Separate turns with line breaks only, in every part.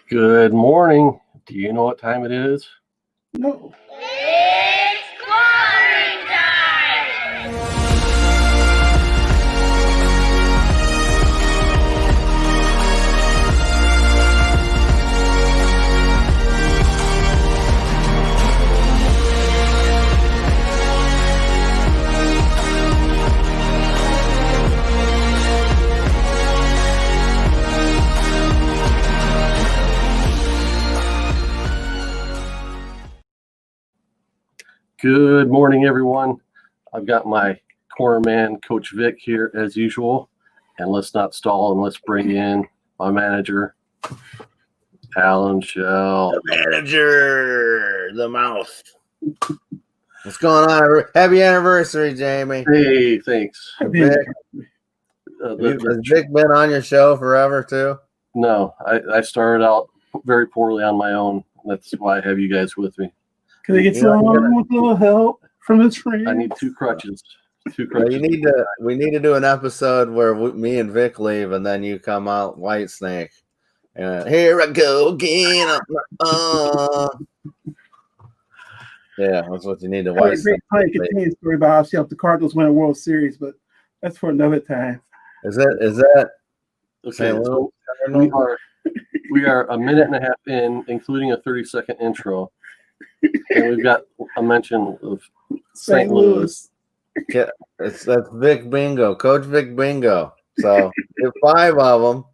Good morning. Do you know what time it is?
No.
It's clobbering time!
Good morning, everyone. I've got my corner man, Coach Vic, here as usual. And let's not stall and let's bring in my manager, Alan Schell.
The manager, the mouth. What's going on? Happy anniversary, Jamie.
Hey, thanks.
Vic. Has Vic been on your show forever, too?
No, I started out very poorly on my own. That's why I have you guys with me.
Could I get someone with a little help from his friends?
I need two crutches.
Well, we need to do an episode where me and Vic leave, and then you come out White Snake. And here I go again. Yeah, that's what you need to White Snake.
Great continued story about how she helped the Cardinals win a World Series, but that's for another time.
Is that
okay? So we are a minute and a half in, including a 30-second intro. And we've got a mention of St. Louis.
Yeah, that's Vic Bingo, Coach Vic Bingo. So get 5 of them,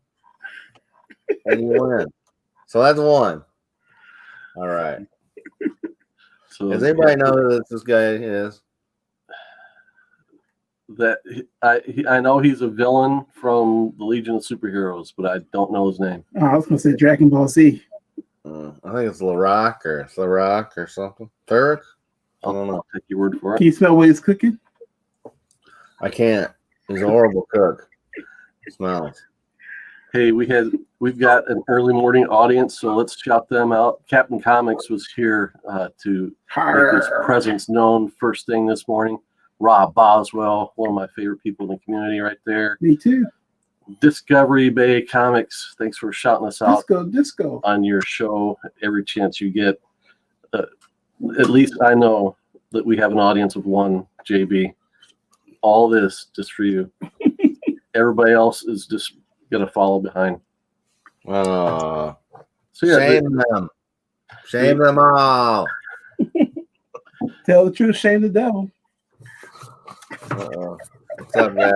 and you win. So that's one. All right.
So
does anybody know who this guy is?
That I know he's a villain from the Legion of Superheroes, but I don't know his name.
Oh, I was going to say Dragon Ball Z.
I think it's Larock or something. Turek? I don't know.
I'll take your word for it.
Can you smell what he's cooking?
I can't. He's a horrible cook. It smells.
Hey, we've got an early morning audience, so let's shout them out. Captain Comics was here to make his presence known first thing this morning. Rob Boswell, one of my favorite people in the community right there.
Me too.
Discovery Bay Comics, thanks for shouting us out
Disco
on your show every chance you get. At least I know that we have an audience of one, JB. All this just for you. Everybody else is just gonna follow behind.
So
yeah,
shame them. Shame them all.
Tell the truth, shame the devil.
What's up, guys?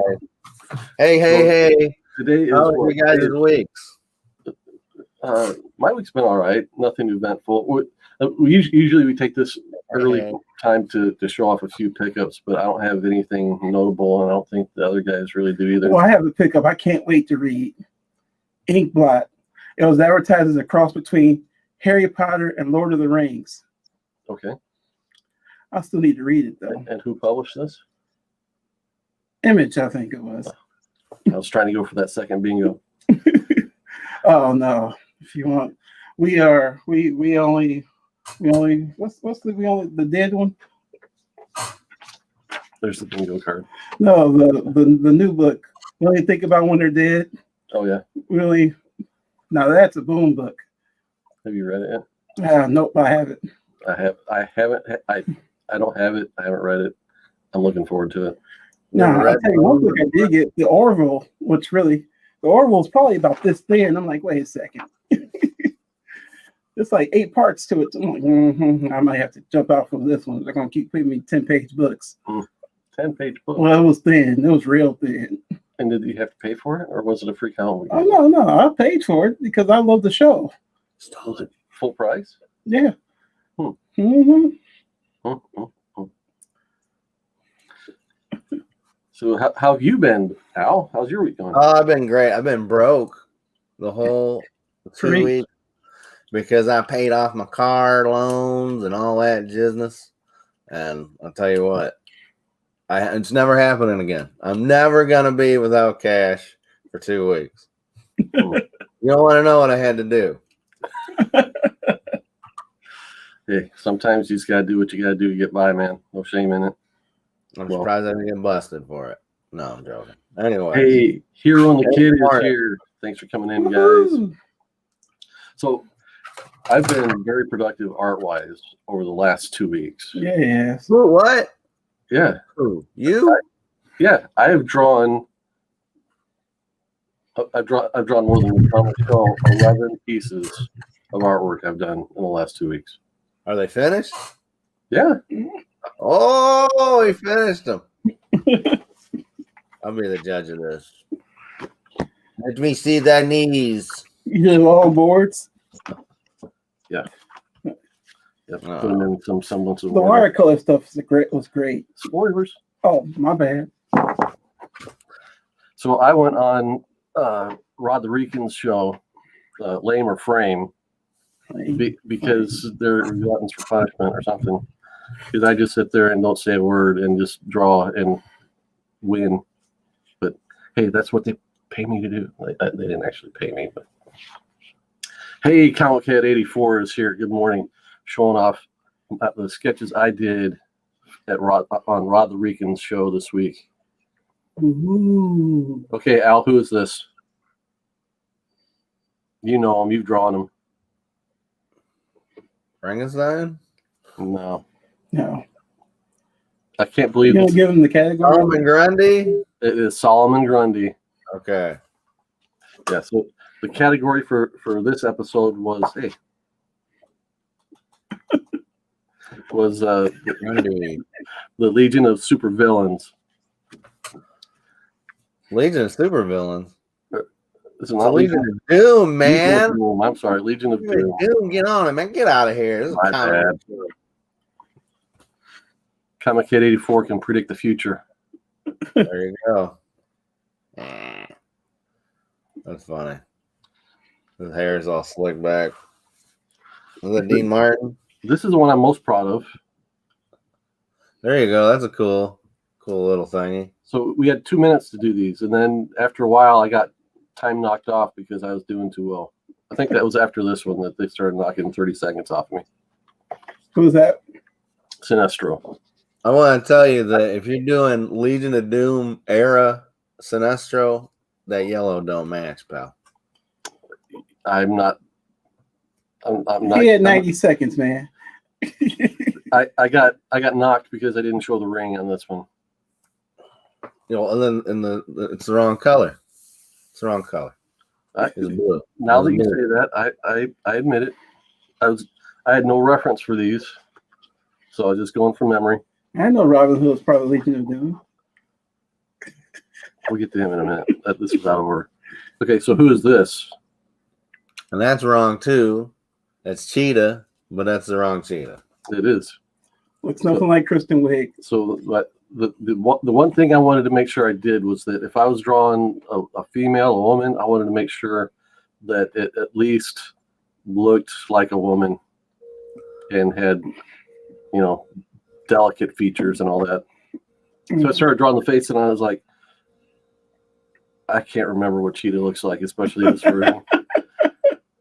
Hey.
Today is
how are you guys' weeks?
My week's been all right. Nothing eventful. Usually we take this early time to show off a few pickups, but I don't have anything notable, and I don't think the other guys really do either.
Well, I have a pickup I can't wait to read. Inkblot. It was advertised as a cross between Harry Potter and Lord of the Rings.
Okay.
I still need to read it, though.
And who published this?
Image, I think it was.
I was trying to go for that second bingo.
Oh no! If you want, we only the dead one.
There's the bingo card.
No, the new book. We only think about when they're dead.
Oh yeah.
Really? Now that's a boom book.
Have you read it yet?
Nope, I haven't.
I haven't. I don't have it. I haven't read it. I'm looking forward to it.
No, I'll tell you one book I did get, the Orville, which really, the Orville is probably about this thin. I'm like, wait a second. It's like 8 parts to it. So I'm like, I might have to jump out from this one. They're going to keep putting me 10-page books.
10-page book?
Well, it was thin. It was real thin.
And did you have to pay for it, or was it a free comic?
Oh, no. I paid for it because I love the show.
Stole it. Full price?
Yeah.
So how have you been, Al? How's your week going?
I've been great. I've been broke the whole 2 weeks because I paid off my car loans and all that business. And I'll tell you what, it's never happening again. I'm never going to be without cash for 2 weeks. You don't want to know what I had to do.
Hey, sometimes you just got to do what you got to do to get by, man. No shame in it.
I'm surprised I didn't get busted for it. No, I'm joking. Anyway.
Hey, Hero and the Kid is here. Thanks for coming in, guys. So I've been very productive art-wise over the last 2 weeks.
Yes.
Who, what?
Yeah.
Who? You?
Yeah. I have drawn. I've drawn more than we promised. So 11 pieces of artwork I've done in the last 2 weeks.
Are they finished?
Yeah.
Oh, he finished them. I'll be the judge of this. Let me see thy knees.
You did all boards.
Yeah. Put
Oh.
them in some semblance of
The
order.
watercolor stuff was great.
Spoilers.
Oh, my bad.
So I went on Rod the Rican's show, Lame or Frame, because they're gluttons for punishment or something. Because I just sit there and don't say a word and just draw and win. But hey, that's what they pay me to do. They didn't actually pay me, but hey, Comic Head 84 is here. Good morning, showing off the sketches I did at on Rod the Rican's show this week.
Ooh.
Okay, Al, who is this? You know him. You've drawn him.
Frankenstein?
No,
No.
I can't
You
believe
gonna give him the category?
Solomon Grundy?
it is Solomon Grundy.
Okay.
Yeah. So the category for this episode was
Grundy.
the Legion of Supervillains.
Legion of Supervillains.
Is it
It's
not
Legion
Legion?
of Doom,
Legion
man.
of Doom. I'm sorry, Legion of
Legion
Doom.
of Doom, get on it, man. Get out of here. This is
My
comic
bad.
book.
Comic Kid 84 can predict the future.
There you go. That's funny. His hair is all slicked back. Is that Dean Martin?
This is the one I'm most proud of.
There you go. That's a cool little thingy.
So we had 2 minutes to do these, and then after a while, I got time knocked off because I was doing too well. I think that was after this one that they started knocking 30 seconds off me.
Who's that?
Sinestro.
I want to tell you that if you're doing Legion of Doom era Sinestro, that yellow don't match, pal.
I'm not.
He had 90 seconds, man.
I got knocked because I didn't show the ring on this one.
You know, and then it's the wrong color. It's the wrong color. It's blue.
Now that you say that, I admit it. I had no reference for these, so I was just going from memory.
I know Robin Hood was part of Legion of Doom.
We'll get to him in a minute. This is out of order. Okay, so who is this?
And that's wrong too. That's Cheetah, but that's the wrong Cheetah.
It is.
Looks nothing like Kristen Wiig.
So the one thing I wanted to make sure I did was that if I was drawing a female, a woman, I wanted to make sure that it at least looked like a woman and had, delicate features and all that. So I started drawing the face, and I was like, I can't remember what Cheetah looks like, especially this version.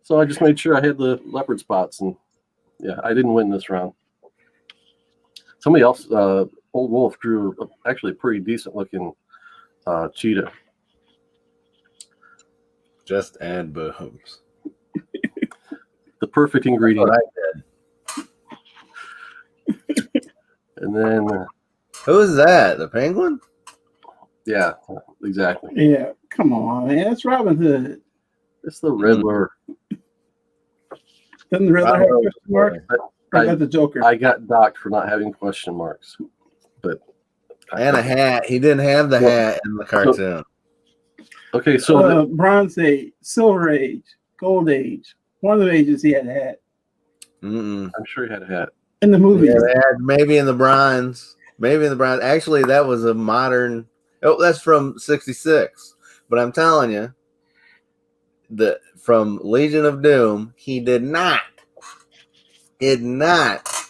So I just made sure I had the leopard spots, and yeah, I didn't win this round. Somebody else, Old Wolf, drew actually a pretty decent looking cheetah.
Just add boobs.
The perfect ingredient. And then,
Who is that? The penguin?
yeah, exactly.
Yeah, come on, man. That's Robin Hood.
It's the Riddler.
Doesn't the Riddler have question marks? Or is that the Joker?
I got docked for not having question marks, but
And a hat. He didn't have the hat in the cartoon.
Okay, so
Bronze Age, Silver Age, Gold Age. One of the ages he had a hat.
Mm-mm.
I'm sure he had a hat.
In the movie.
Yeah, maybe in the bronze. Maybe in the bronze. Actually, that was a modern. Oh, that's from '66. But I'm telling you, from Legion of Doom, he did not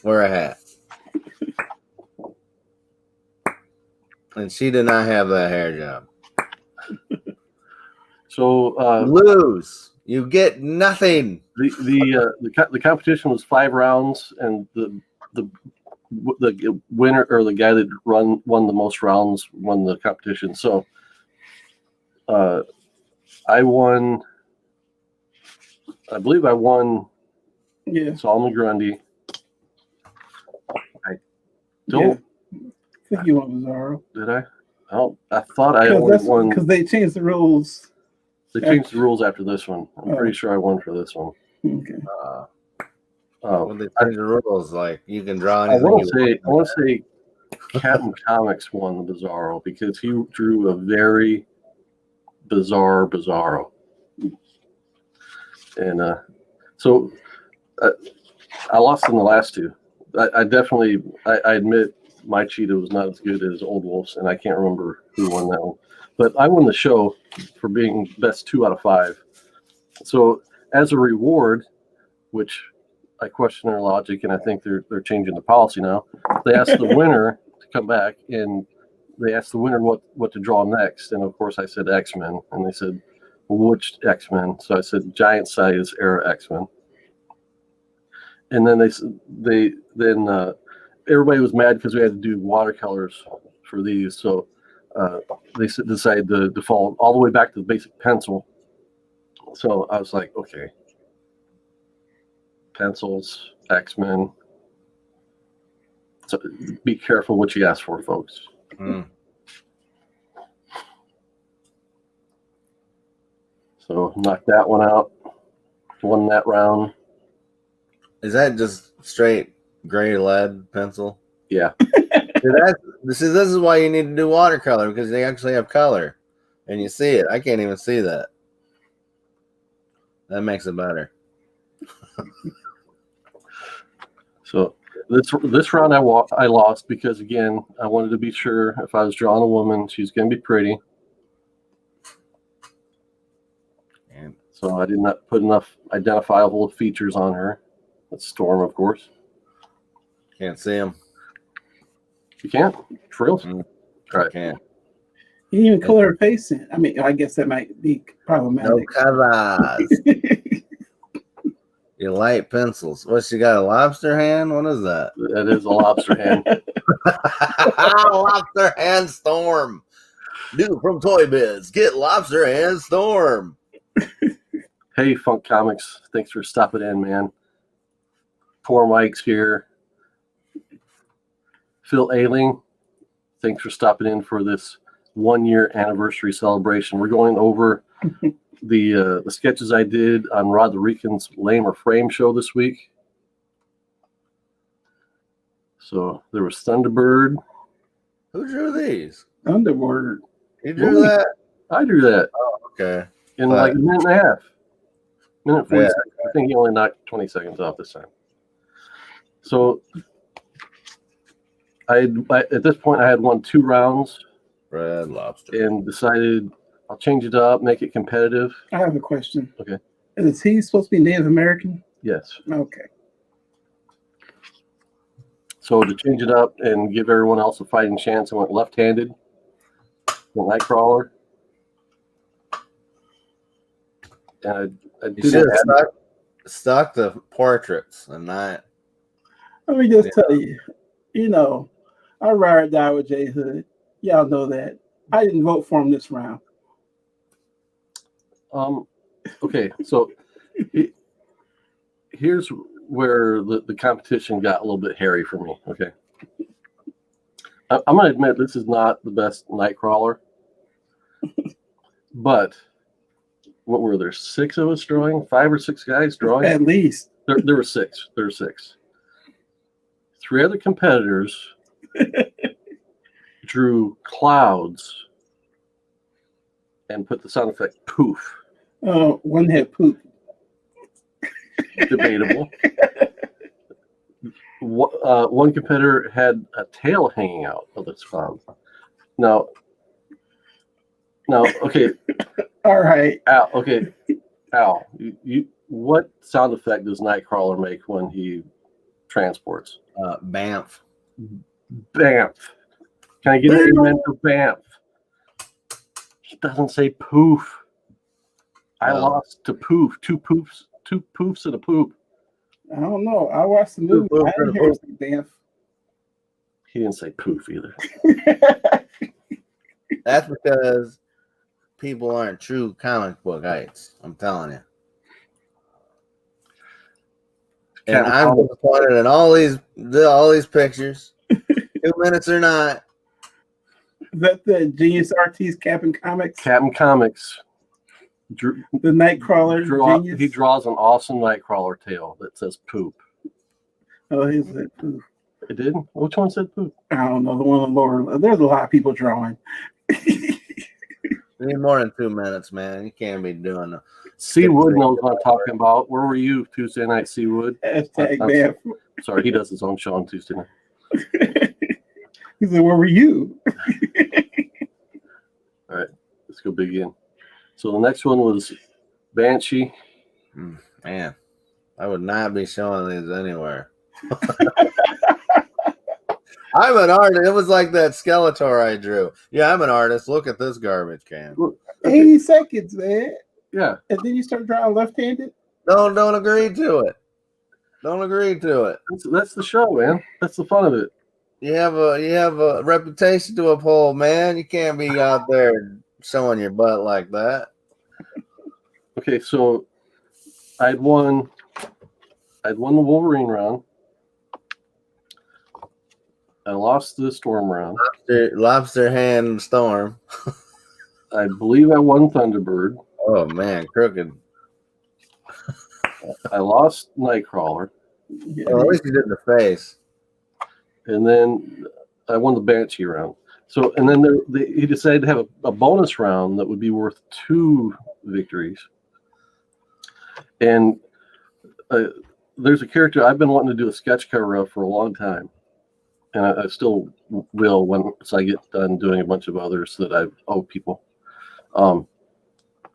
wear a hat, and she did not have that hair job.
So
Lose. You get nothing.
the competition was 5 rounds, and the winner, or the guy that won the most rounds, won the competition. So I won I believe I won
Yeah.
Solomon Grundy. I don't.
I think you won Bizarro.
Did I? I thought I only won.
Because they changed the rules.
They changed the rules after this one. I'm pretty sure I won for this one.
Okay.
When they change the rules, like you can draw
I
anything.
want to say Captain Comics won the Bizarro because he drew a very bizarre Bizarro. And so I lost in the last two. I definitely, I admit my cheetah was not as good as Old Wolf's, and I can't remember who won that one. But I won the show for being best 2 out of 5. So as a reward, which I question their logic, and I think they're changing the policy now. They asked the winner to come back, and they asked the winner what to draw next. And of course, I said X-Men, and they said, well, which X-Men? So I said giant size era X-Men. And then everybody was mad because we had to do watercolors for these. So they decided to default all the way back to the basic pencil. So I was like, okay, pencils, X-Men. So be careful what you ask for, folks. So knocked that one out. Won that round.
Is that just straight gray lead pencil?
Yeah.
This is why you need to do watercolor, because they actually have color, and you see it. I can't even see that. That makes it better.
So this round I lost because, again, I wanted to be sure if I was drawing a woman, she's going to be pretty.
And
so I did not put enough identifiable features on her. That's Storm, of course.
can't see them.
You can't? For real?
Mm.
All right.
Can't.
You didn't even color her face in. I mean, I guess that might be problematic.
No colors. You light pencils. What, she got a lobster hand? What is that?
That is a lobster hand.
Lobster hand Storm. New from Toy Biz. Get Lobster hand Storm.
Hey, Funk Comics. Thanks for stopping in, man. Poor Mike's here. Phil Ailing, thanks for stopping in for this 1-year anniversary celebration. We're going over the sketches I did on Rod the Rican's Lame or Frame show this week. So there was Thunderbird.
Who drew these?
Underword.
You drew that?
I drew that
Okay.
in like a minute and a half. Minute 40
Yeah.
seconds. I think he only knocked 20 seconds off this time. So at this point, I had won 2 rounds
Red Lobster.
and decided I'll change it up, make it competitive.
I have a question.
Okay.
Is he supposed to be Native American?
Yes.
Okay.
So to change it up and give everyone else a fighting chance, I went left-handed, went Nightcrawler. And I
You
did
should have stuck the portraits and not.
Let me just tell you, I ride or die with Jay Hood. Y'all know that. I didn't vote for him this round.
Okay, so here's where the competition got a little bit hairy for me. Okay, I'm gonna admit this is not the best Nightcrawler, but what were there? 6 of us drawing? 5 or 6 guys drawing?
At least.
There were 6. There were 6. 3 other competitors drew clouds and put the sound effect poof.
One had poop.
Debatable. One competitor had a tail hanging out of its cloud. Now, okay.
All right.
Al, okay. Al, what sound effect does Nightcrawler make when he transports?
Banff.
Bamf. Can I get an amen for Bamf? He doesn't say poof. I lost to poof. 2 poofs and a poop.
I don't know. I watched the movie. I didn't hear him say Banff.
He didn't say poof either.
That's because people aren't true comic book heights. I'm telling you. And I'm disappointed in all these pictures. 2 minutes or not.
Is that the Genius RT's Captain Comics?
Captain Comics.
The Nightcrawler Genius?
He draws an awesome Nightcrawler tail that says poop.
Oh, he said poop.
It did? Which one said poop?
I don't know. The one on the lower. There's a lot of people drawing.
You need more than 2 minutes, man. You can't be doing it.
Seawood knows what I'm talking about. Where were you Tuesday night, Seawood?
Hashtag man.
Sorry, he does his own show on Tuesday night.
He said, where were you?
All right, let's go begin. So the next one was Banshee.
Man, I would not be showing these anywhere. I'm an artist. It was like that Skeletor I drew. Yeah, I'm an artist. Look at this garbage can.
Look,
80 seconds, man.
Yeah.
And then you start drawing left-handed?
Don't agree to it. Don't agree to it.
That's the show, man. That's the fun of it.
You have a reputation to uphold, man. You can't be out there showing your butt like that.
Okay, so I'd won the Wolverine round. I lost the Storm round.
Lobster hand Storm.
I believe I won Thunderbird.
Oh man, crooked.
I lost Nightcrawler.
Yeah.
Well, at least you did the face.
And then I won the Banshee round. So, and then he decided to have a bonus round that would be worth 2 victories. And there's a character I've been wanting to do a sketch cover of for a long time. And I still will once I get done doing a bunch of others that I owe people.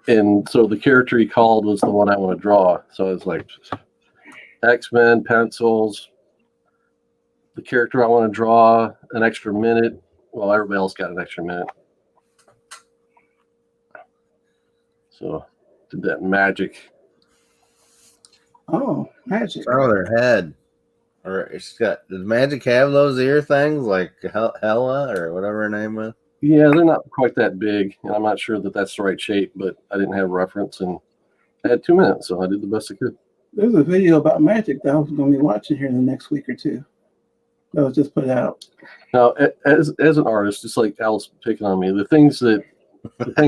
And so the character he called was the one I want to draw. So I was like, X-Men, pencils, the character I want to draw, an extra minute. Well, everybody else got an extra minute. So did that magic.
Oh, magic.
Oh, their head. Or it's got. Does Magic have those ear things like Hella or whatever her name was?
Yeah, they're not quite that big, and I'm not sure that that's the right shape, but I didn't have reference, and I had 2 minutes, so I did the best I could.
There's a video about magic that I was going to be watching here in the next week or two. That was just put out.
Now, as an artist, just like Al's picking on me, the thing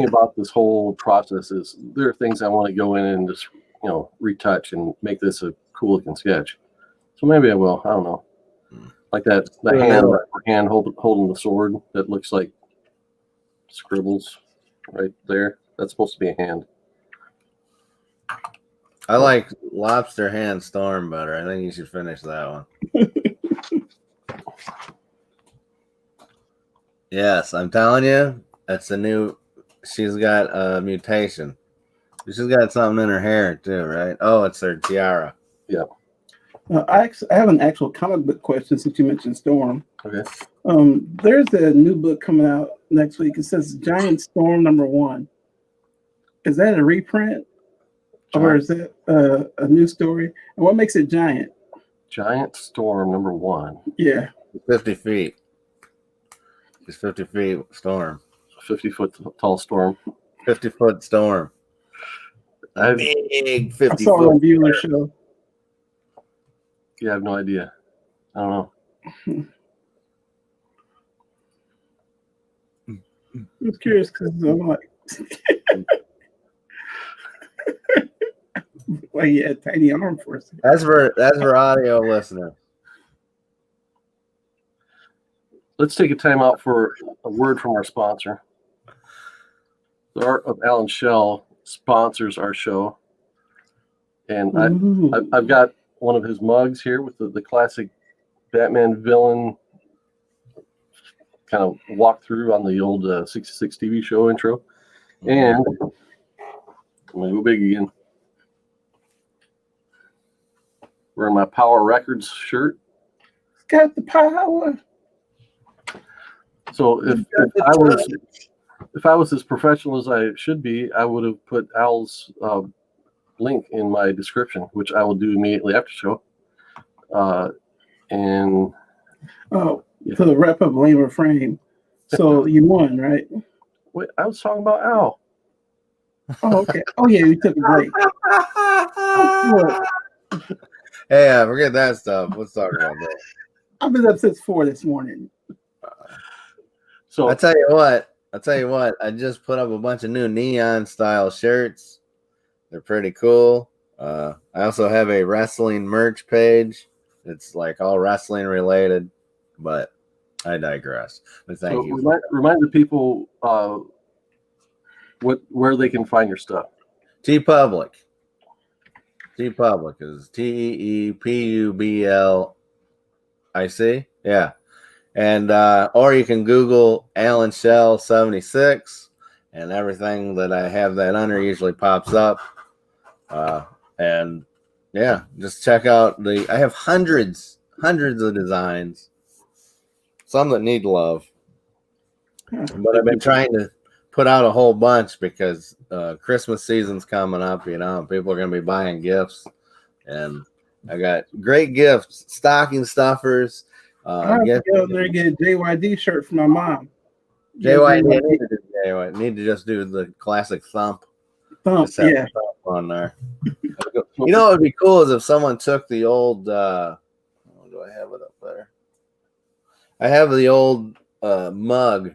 about this whole process is there are things I want to go in and just retouch and make this a cool looking sketch. So maybe I will. I don't know. Like that hand holding the sword that looks like scribbles right there. That's supposed to be a hand.
I like Lobster Hand Storm better. I think you should finish that one. Yes, I'm telling you, that's a new. She's got a mutation. She's got something in her hair too, right? Oh, it's her tiara.
Yeah.
I have an actual comic book question since you mentioned Storm.
Okay.
There's a new book coming out next week. It says Giant Storm #1. Is that a reprint? Or is that a new story? And what makes it giant?
Giant Storm #1.
Yeah.
50 feet. It's 50 feet storm.
50-foot tall storm.
50-foot storm. Big 50
I saw it on Bueller Show.
Yeah, I have no idea. I don't know.
I was curious because I'm like, well, he had tiny arm for us.
That's for audio listeners.
Let's take a time out for a word from our sponsor. The Art of Alan Schell sponsors our show. And I've got one of his mugs here with the classic Batman villain kind of walkthrough on the old 66 TV show intro. And I'm going to go big again. Wearing my Power Records shirt.
It's got the power.
So if I was as professional as I should be, I would have put Al's link in my description, which I will do immediately after show. And
for the wrap up lame refrain. So you won, right?
Wait, I was talking about Al.
Oh, okay. Oh yeah, we took a break.
Hey, forget that stuff. Let's talk about that.
I've been up since 4 this morning.
So
I tell you what. I just put up a bunch of new neon style shirts. They're pretty cool. I also have a wrestling merch page. It's like all wrestling related, but I digress. But thank you.
Remind the people where they can find your stuff.
TeePublic. TeePublic is TeePublic. Yeah. And or you can Google Alan Schell 76, and everything that I have that under usually pops up. And yeah, just check out I have hundreds of designs, some that need love, but I've been trying to put out a whole bunch because Christmas season's coming up. You know, people are going to be buying gifts, and I got great gifts, stocking stuffers.
I have to go there and get a JYD shirt for my mom.
JYD need to just do the classic thump.
Yeah.
Thump on there. You know what would be cool is if someone took the old. Do I have it up there? I have the old mug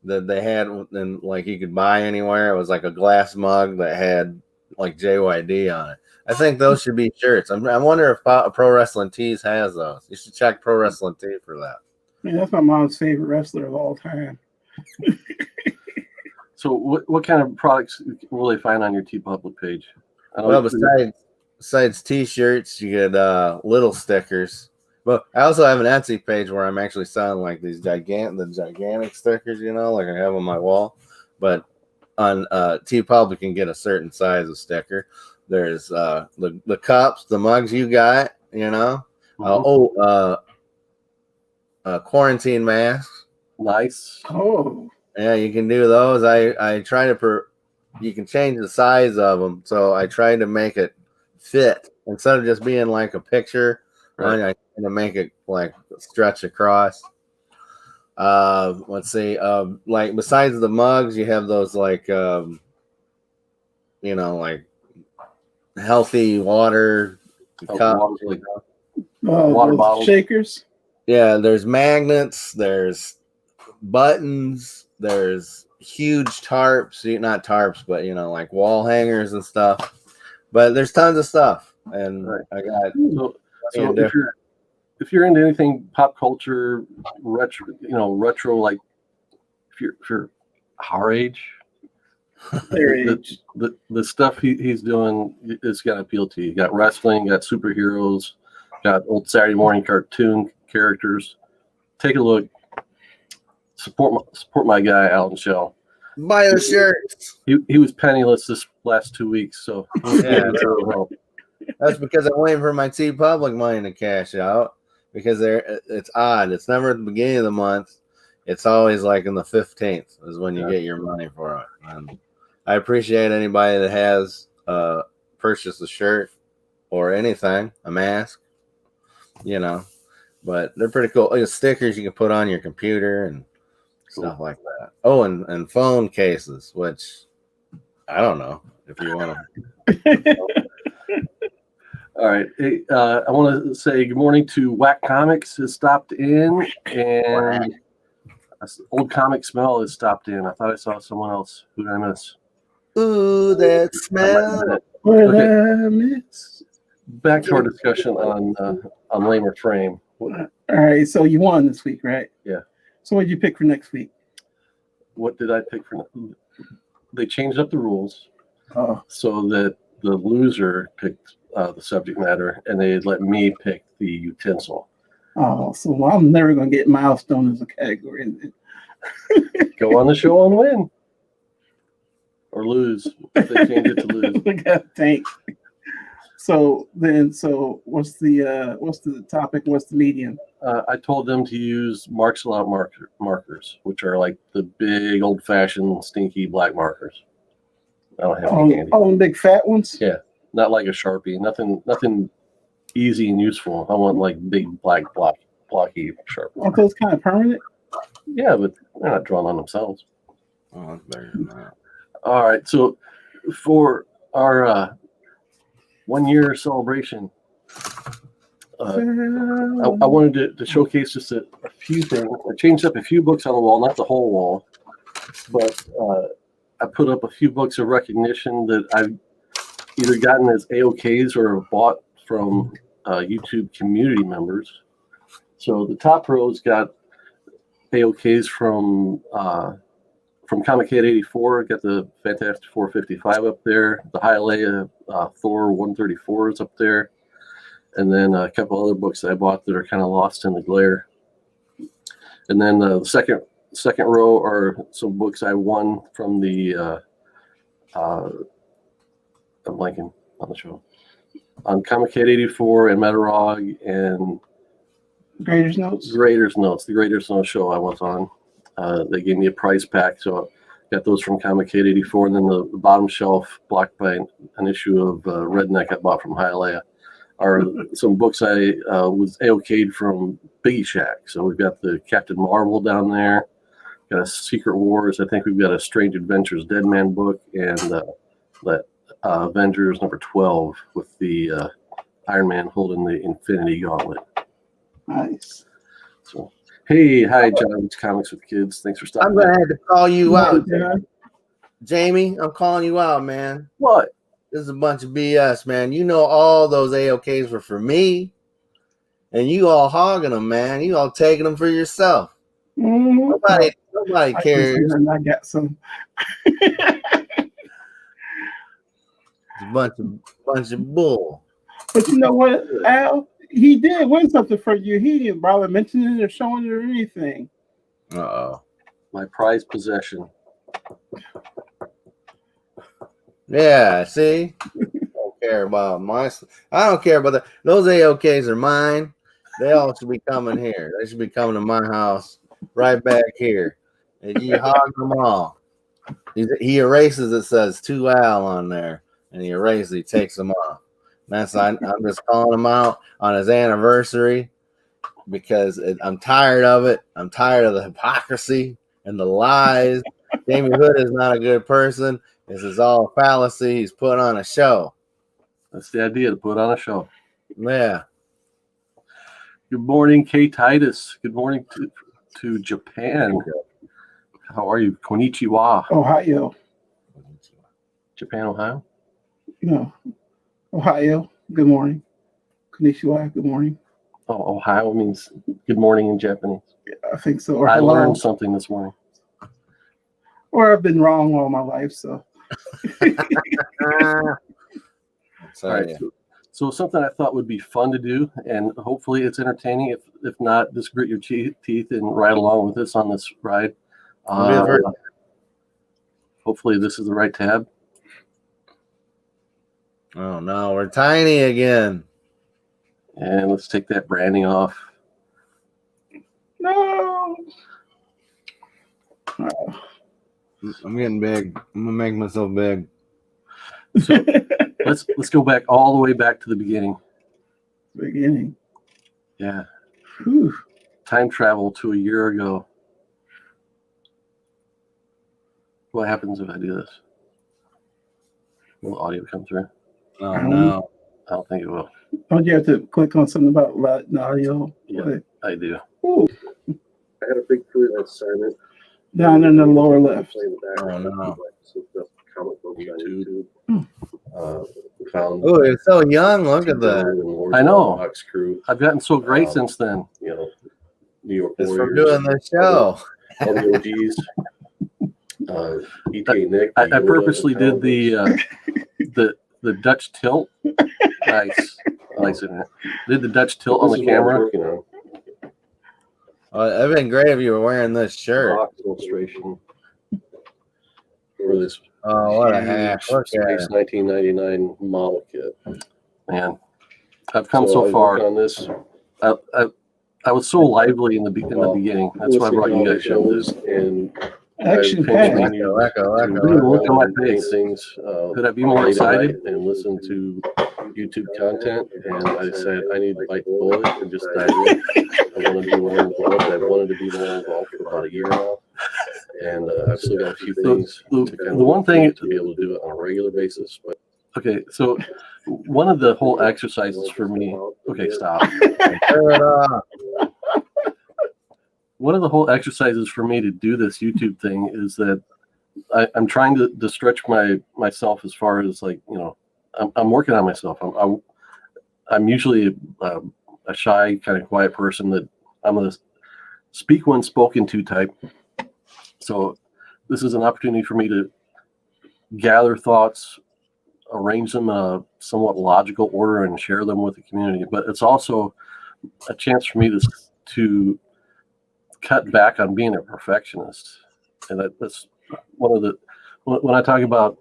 that they had, and like you could buy anywhere. It was like a glass mug that had like JYD on it. I think those should be shirts. I wonder if Pro Wrestling Tees has those. You should check Pro Wrestling Tee for that.
Man, that's my mom's favorite wrestler of all time.
So what kind of products will they find on your TeePublic page?
Well, besides T-shirts, you get little stickers. But I also have an Etsy page where I'm actually selling like these gigantic stickers, you know, like I have on my wall. But on TeePublic, you can get a certain size of sticker. There's the cups, the mugs you got, you know. Quarantine masks.
Nice.
Oh.
Yeah, you can do those. I try to you can change the size of them, so I try to make it fit instead of just being like a picture. Right. I try to make it like stretch across. Let's see. Like besides the mugs, you have those like you know, like healthy water cups,
water bottles,
shakers.
Yeah, there's magnets, there's buttons, there's huge tarps, not tarps, but you know, like wall hangers and stuff. But there's tons of stuff, and
right.
I got.
So if you're into anything pop culture, retro, like if you're our age, the stuff he's doing is going to appeal to you. You got wrestling, you got superheroes, got old Saturday morning cartoon characters. Take a look. Support my guy Alan Schell.
Buy the shirts.
He was penniless this last 2 weeks, so
yeah, that's because I'm waiting for my TeePublic money to cash out. Because it's odd. It's never at the beginning of the month. It's always like in the 15th is when you get your money for it. And I appreciate anybody that has purchased a shirt or anything, a mask, you know. But they're pretty cool. Like stickers you can put on your computer and stuff like that. Oh, and phone cases, which I don't know if you want to.
All right. Hey, I want to say good morning to Whack Comics has stopped in, and Old Comic Smell has stopped in. I thought I saw someone else. Who did I miss?
Ooh, that smell.
Okay. Back to our discussion on Lamer Frame.
All right. So you won this week, right?
Yeah.
So what did you pick for next week?
What did I pick for? They changed up the rules so that the loser picked the subject matter, and they let me pick the utensil.
Oh, so I'm never going to get milestone as a category.
Go on the show and win. Or lose. If they change it to lose.
Thanks. So what's the topic? What's the medium?
I told them to use marks out markers, which are like the big old-fashioned stinky black markers. I don't have any handy.
Oh, the big fat ones?
Yeah. Not like a Sharpie. Nothing easy and useful. I want like big black blocky Sharpie.
Aren't those kind of permanent?
Yeah, but they're not drawn on themselves.
Oh, that's better than that.
All right. So for our 1 year celebration, I wanted to showcase just a few things. I changed up a few books on the wall, not the whole wall, but I put up a few books of recognition that I've either gotten as AOKs or bought from YouTube community members. So the top row's got AOKs from Comic Kid 84. Got the Fantastic 455 up there. The Hialeah Thor 134 is up there. And then a couple other books that I bought that are kind of lost in the glare. And then the second row are some books I won from the I'm blanking on the show. On Comic Kid 84 and Metarog and
Graders Notes.
The Graders Notes show I was on. They gave me a prize pack, so I got those from Comic Kid 84. And then the bottom shelf, blocked by an issue of Redneck I bought from Hialeah, are some books I was AOK'd from Biggie Shack. So we've got the Captain Marvel down there, got a Secret Wars. I think we've got a Strange Adventures Dead Man book, and that Avengers number 12 with the Iron Man holding the Infinity Gauntlet.
Nice.
So, hey, hi, John. It's Comics with Kids. Thanks for stopping.
I'm gonna have to call you out,
Yeah.
Jamie. I'm calling you out, man.
What?
This is a bunch of BS, man. You know all those AOKs were for me, and you all hogging them, man. You all taking them for yourself.
Mm-hmm.
Nobody cares.
I got some.
It's a bunch of bull.
But you know what, Al? He did win something for you. He didn't bother mentioning it or showing it or anything.
Uh-oh.
My prized possession.
Yeah, see? I don't care about I don't care about that. Those AOKs are mine. They all should be coming here. They should be coming to my house right back here. And you hog them all. He erases, it says to Al on there. And he erases, he takes them off. I'm just calling him out on his anniversary because I'm tired of it. I'm tired of the hypocrisy and the lies. Jamie Hood is not a good person. This is all fallacy. He's put on a show.
That's the idea, to put on a show.
Yeah.
Good morning, Kay Titus. Good morning to Japan. How are you? Konnichiwa.
Ohio.
Japan, Ohio?
No. Ohio. Good morning. Konnichiwa. Good morning.
Oh, Ohio means good morning in Japanese.
I think so. Or
I
hello.
learned something this morning.
Or I've been wrong all my life, so.
All right. So something I thought would be fun to do, and hopefully it's entertaining. If not, just grit your teeth and ride along with us on this ride. Hopefully this is the right tab.
Oh no, we're tiny again.
And let's take that branding off.
No.
I'm getting big. I'm gonna make myself big.
So let's go back all the way back to the beginning.
Beginning.
Yeah.
Whew.
Time travel to a year ago. What happens if I do this? Will the audio come through?
Oh no.
I don't think it will.
Don't you have to click on something about the audio?
Yeah, I do.
Ooh.
I got a big food assignment.
Down in the lower left.
Oh no.
YouTube. Found.
Oh, it's so young. Look at that.
I know. I've gotten so great since then.
You know, New York
It's
Warriors.
from doing this show.
All the OGs. ETA Nick.
I purposely did the Dutch tilt. Nice. Isn't it? Did the Dutch tilt on the camera.
It'd been great if you were wearing this shirt.
Box illustration for this.
Oh, what a hack. Look at
Space
it.
1999 model kit.
Man, I've come so
I
far.
worked on this.
I was so lively in the beginning. That's why I brought you guys shows.
And
Action
I
packed.
continued
Echo.
to
Look at my
paint
face.
things.
Could I be more
late at night
excited?
and listen to YouTube content? And I decided I need to bite the bullet and just dive in. I want to be more involved. I've wanted to be more involved for about a year now. And I've still got a few things to kind of
the one thing
to be able to do it on a regular basis. But
Okay, so one of the whole exercises for me. Okay, stop. One of the whole exercises for me to do this YouTube thing is that I'm trying to stretch myself as far as like, you know, I'm working on myself. I'm usually a shy, kind of quiet person that I'm a speak when spoken to type. So this is an opportunity for me to gather thoughts, arrange them in a somewhat logical order, and share them with the community. But it's also a chance for me to cut back on being a perfectionist. And that's one of the, when I talk about,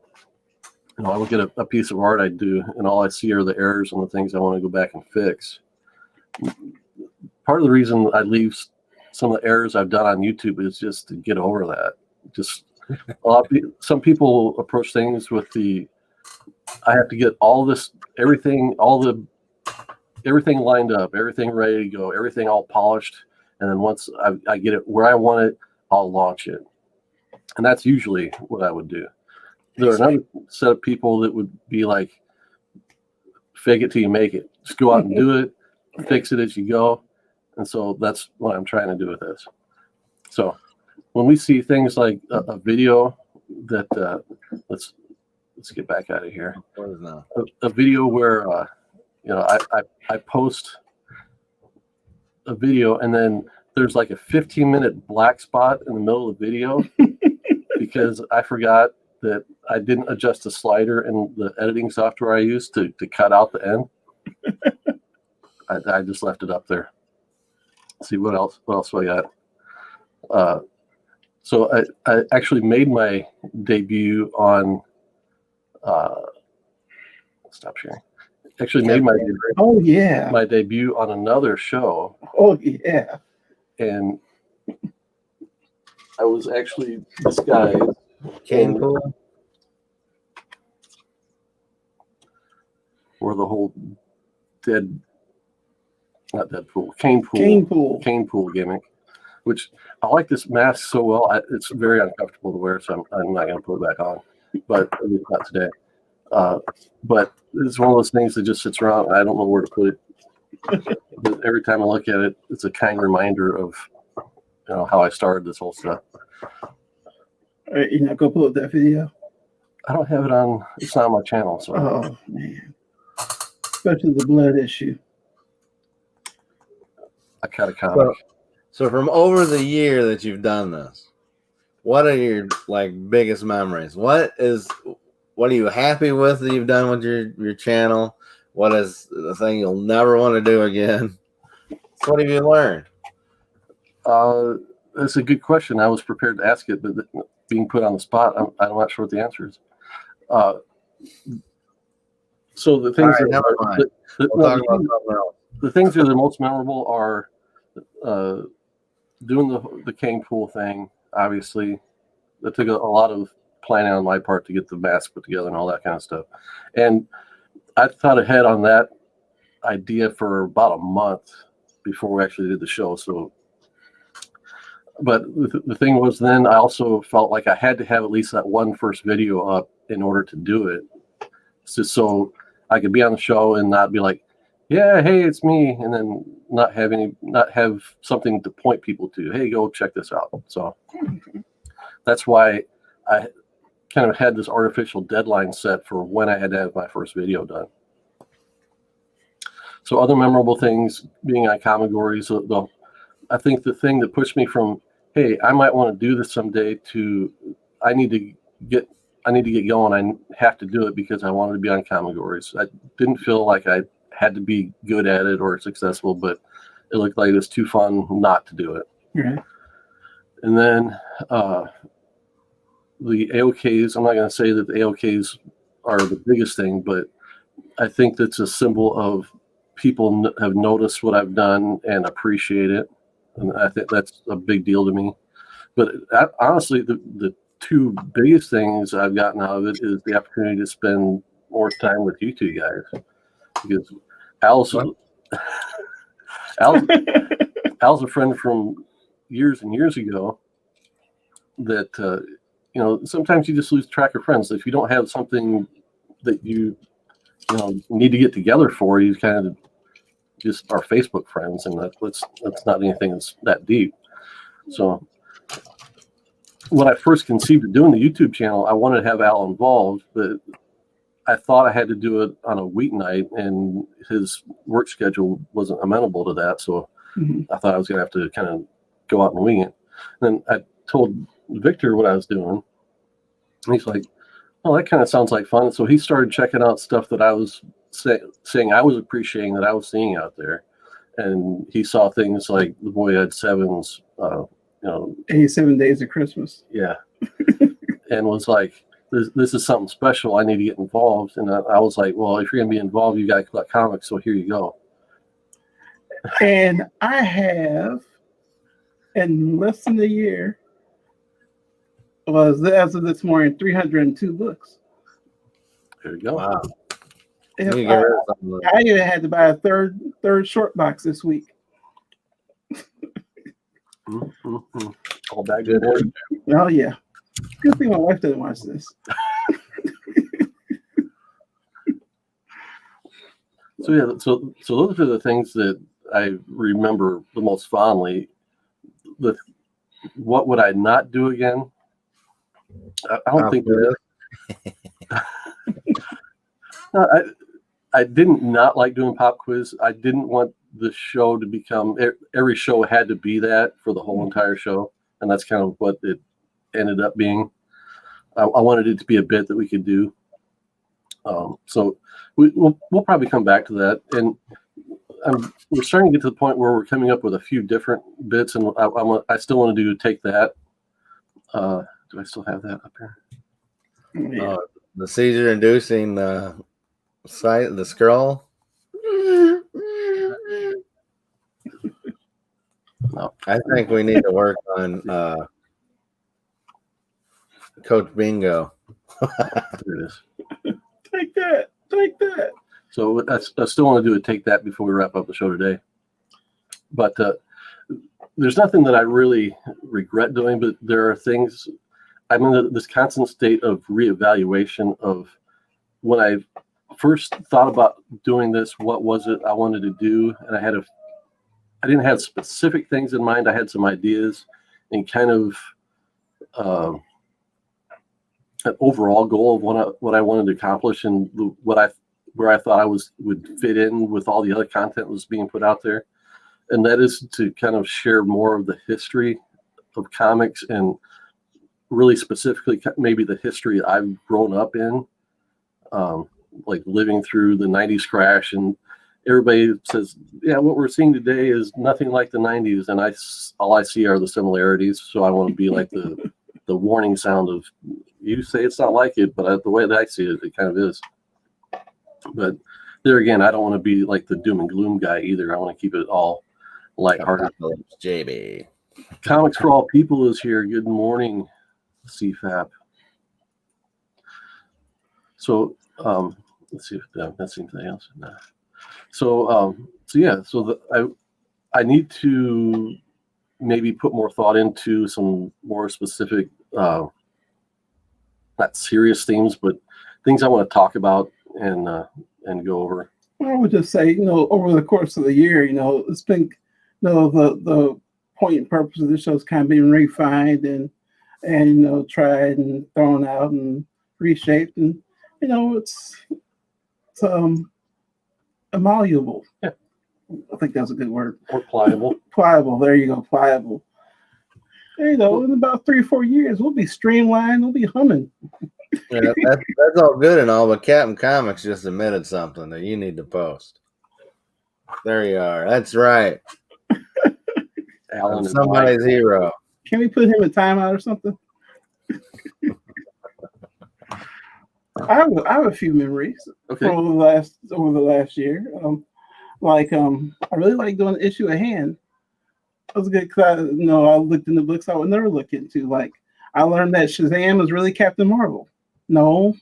you know, I look at a piece of art I do and all I see are the errors and the things I want to go back and fix. Part of the reason I leave some of the errors I've done on YouTube is just to get over that. Just some people approach things with I have to get all this, everything lined up, everything ready to go, everything all polished. And then once I get it where I want it, I'll launch it. And that's usually what I would do. There are another set of people that would be like, fake it till you make it. Just go out and do it, fix it as you go. And so that's what I'm trying to do with this. So when we see things like a video that let's get back out of here. A video where you know, I post a video and then there's like a 15-minute black spot in the middle of the video because I forgot that I didn't adjust the slider in the editing software I use to cut out the end. I just left it up there. Let's see what else do I got. So I actually made my debut on stop sharing. Actually made my debut on another show.
Oh yeah.
And I was actually this guy.
Cane pool.
Or the whole cane pool gimmick, which I like this mask so well. It's very uncomfortable to wear, so I'm not going to put it back on, but at least not today. But it's one of those things that just sits around. I don't know where to put it. But every time I look at it, it's a kind reminder of, you know, how I started this whole stuff.
All right, you're not gonna pull up that video?
I don't have it on. It's not on my channel. So.
Oh man, especially the blood issue.
I cut a comic.
So from over the year that you've done this, what are your like biggest memories? What are you happy with that you've done with your channel? What is the thing you'll never want to do again? So what have you learned?
That's a good question. I was prepared to ask it, but being put on the spot, I'm not sure what the answer is. So the things the things that are the most memorable are doing the cane pool thing. Obviously, that took a lot of planning on my part to get the mask put together and all that kind of stuff. And I thought ahead on that idea for about a month before we actually did the show. So, but the thing was, then I also felt like I had to have at least that one first video up in order to do it, just so I could be on the show and not be like, yeah, hey, it's me, and then not have something to point people to. Hey, go check this out. So that's why I kind of had this artificial deadline set for when I had to have my first video done. So other memorable things being on Comigories, I think the thing that pushed me from, hey, I might want to do this someday, to I need to get going. I have to do it because I wanted to be on Comigories. I didn't feel like I had to be good at it or successful, but it looked like it was too fun not to do it.
Right.
And then the AOKs, I'm not going to say that the AOKs are the biggest thing, but I think that's a symbol of people have noticed what I've done and appreciate it. And I think that's a big deal to me. But honestly, the two biggest things I've gotten out of it is the opportunity to spend more time with you two guys. Because Al's a friend from years and years ago that, you know, sometimes you just lose track of friends. If you don't have something that you need to get together for. He's kind of just our Facebook friends, and that's not anything that's that deep. So when I first conceived of doing the YouTube channel, I wanted to have Al involved, but I thought I had to do it on a weeknight, and his work schedule wasn't amenable to that. So I thought I was going to have to kind of go out and wing it. And then I told Victor what I was doing, and he's like, "Oh, that kind of sounds like fun." So he started checking out stuff that I was saying I was appreciating that I was seeing out there, and he saw things like the Boy Had Sevens,
87 Days of Christmas.
yeah, and was like, this is something special. I need to get involved. And I was like, well, if you're going to be involved, you got to collect comics. So here you go.
And I have, in less than a year, as of this morning, 302 books.
There you go.
Wow.
I even had to buy a third short box this week.
All back good.
Oh yeah. Good thing my wife doesn't watch this.
So yeah, so those are the things that I remember the most fondly. What would I not do again? I don't think no, I didn't not like doing pop quiz. I didn't want the show to become, every show had to be that for the whole entire show, and that's kind of what it ended up being. I wanted it to be a bit that we could do. So we'll probably come back to that, and we're starting to get to the point where we're coming up with a few different bits, and I still want to take that. Do I still have that up here?
Yeah.
The seizure-inducing site, the scroll.
No.
I think we need to work on Coach Bingo.
There it is.
Take that.
So I still want to do take that before we wrap up the show today. But there's nothing that I really regret doing, but there are things. I'm in this constant state of reevaluation of when I first thought about doing this, what was it I wanted to do? And I didn't have specific things in mind. I had some ideas and kind of an overall goal of what I wanted to accomplish and where I thought I would fit in with all the other content that was being put out there. And that is to kind of share more of the history of comics, and really specifically maybe the history I've grown up in, like living through the 90s crash. And everybody says, yeah, what we're seeing today is nothing like the 90s. And all I see are the similarities. So I want to be like the warning sound of, you say it's not like it, but the way that I see it, it kind of is. But there again, I don't want to be like the doom and gloom guy either. I want to keep it all lighthearted.
JB.
Comics for All People is here. Good morning, CFAP. So let's see if that's anything else. No. So yeah. So I need to maybe put more thought into some more specific, not serious themes, but things I want to talk about and go over.
Well, I would just say, over the course of the year, it's been, the point and purpose of the show is kind of being refined and tried and thrown out and reshaped, and it's malleable.
Yeah.
I think that's a good word.
Or pliable.
Pliable. There you go. Pliable. In about 3 or 4 years, we'll be streamlined. We'll be humming.
Yeah, that's all good and all, but Captain Comics just admitted something that you need to post. There you are. That's right.
Alan,
somebody's hero.
Can we put him in timeout or something? I have a few memories over the last year. I really like doing the issue at hand. That was good because I looked in the books I would never look into. Like, I learned that Shazam is really Captain Marvel. No,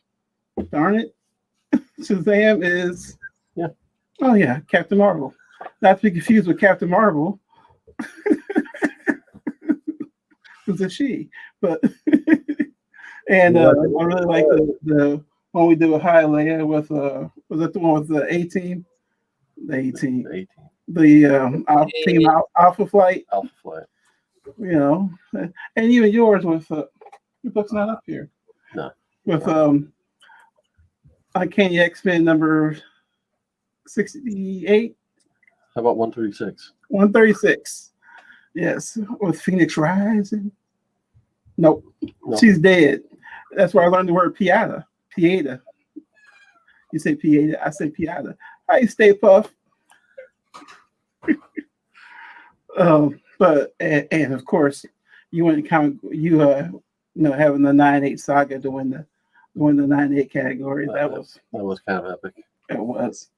darn it, Shazam is Captain Marvel. Not to be confused with Captain Marvel. It's a she, but and I really like the when we do a Hialeah with Was that the one with the A team? The A team.
18
The team Alpha Flight.
Alpha Flight.
You know, and even yours with your book's not up here.
No.
With Uncanny X-Men number 68.
How about 136?
136. Yes, with Phoenix Rising. Nope,
No.
she's dead. That's where I learned the word piata. Pieta. You say pieta, I say piata. How you stay puff? But and of course, you went having the 9/8 saga to win the 9/8 category. That was
kind of epic.
It was,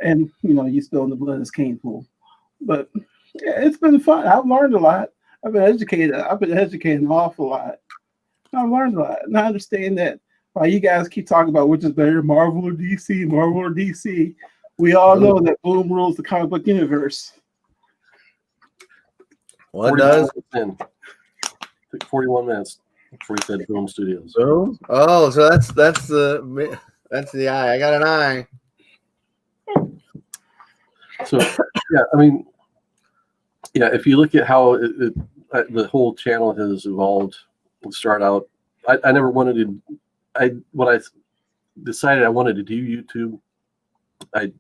and you still in the blood is cane pool, but yeah, it's been fun. I've learned a lot. I've been educated. I've been educated an awful lot. I've learned a lot, and I understand that while you guys keep talking about which is better, Marvel or DC, we all know that Boom rules the comic book universe.
What does?
Took 41 minutes before he said Boom Studios.
Boom? Oh, so that's the eye. I got an eye.
So yeah, I mean, yeah, if you look at how the whole channel has evolved, start out, I never wanted to. When I decided I wanted to do YouTube, I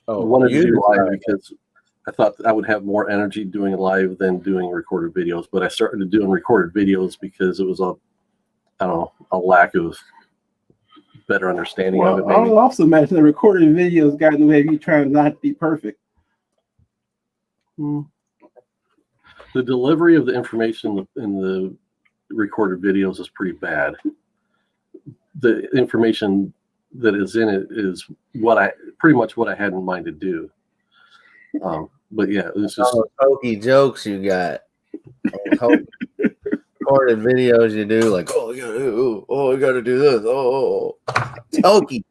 wanted to do live because I thought I would have more energy doing live than doing recorded videos. But I started doing recorded videos because it was a lack of better understanding of it. Maybe.
I'll also imagine the recorded videos got in the way of you trying not to be perfect.
The delivery of the information in the recorded videos is pretty bad. The information that is in it is pretty much what I had in mind to do. But yeah, it's just
hokey jokes you got. Recorded videos you do, like, you gotta do this. It's hokey.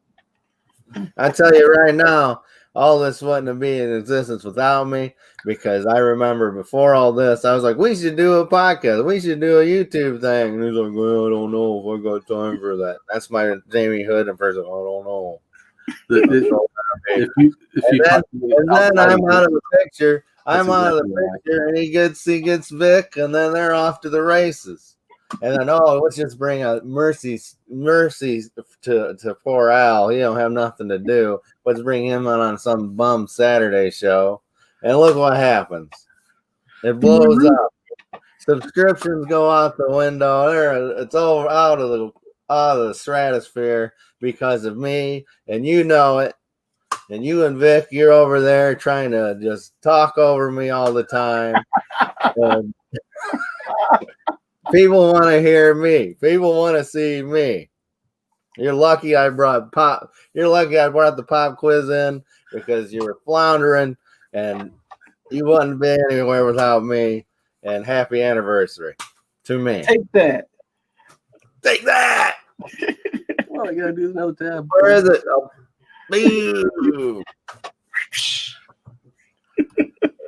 I tell you right now, all this wouldn't be in existence without me, because I remember before all this, I was like, we should do a podcast. We should do a YouTube thing. And he's like, well, I don't know if I got time for that. That's my Jamie Hood impression. I don't know.
If you
then I'm out of the picture. I'm out of the picture, and he gets Vic, and then they're off to the races. And then, let's just bring a mercy to poor Al. He don't have nothing to do. Let's bring him on some bum Saturday show. And look what happens. It blows up. Subscriptions go out the window. It's all out of the stratosphere because of me, and you know it. And you and Vic, you're over there trying to just talk over me all the time. And people want to hear me. People want to see me. You're lucky I brought the pop quiz in, because you were floundering and you wouldn't be anywhere without me. And happy anniversary to me.
Take that.
Take that.
Well, I gotta do another tab.
Where is it? Boo.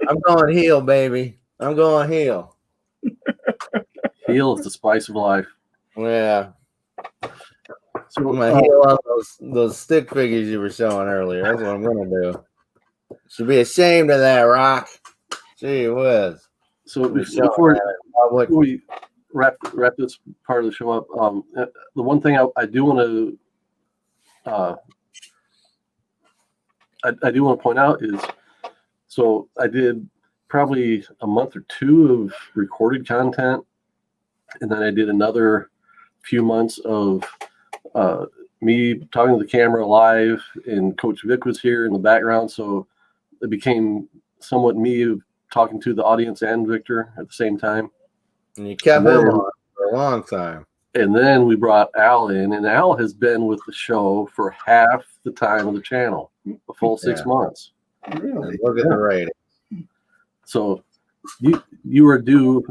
I'm going heel, baby. I'm going heel.
Heel is the spice of life.
Yeah.
So
I'm gonna heel on those stick figures you were showing earlier. That's what I'm gonna do. Should be ashamed of that, Rock. Gee whiz.
So before we wrap this part of the show up, the one thing I do want to I do want to point out is, so I did probably a month or two of recorded content, and then I did another few months of me talking to the camera live, and Coach Vic was here in the background, so it became somewhat me talking to the audience and Victor at the same time.
And you kept him on for a long time.
And then we brought Al in, and Al has been with the show for half the time of the channel, a full 6 months.
Really?
And look at the rating.
So you are due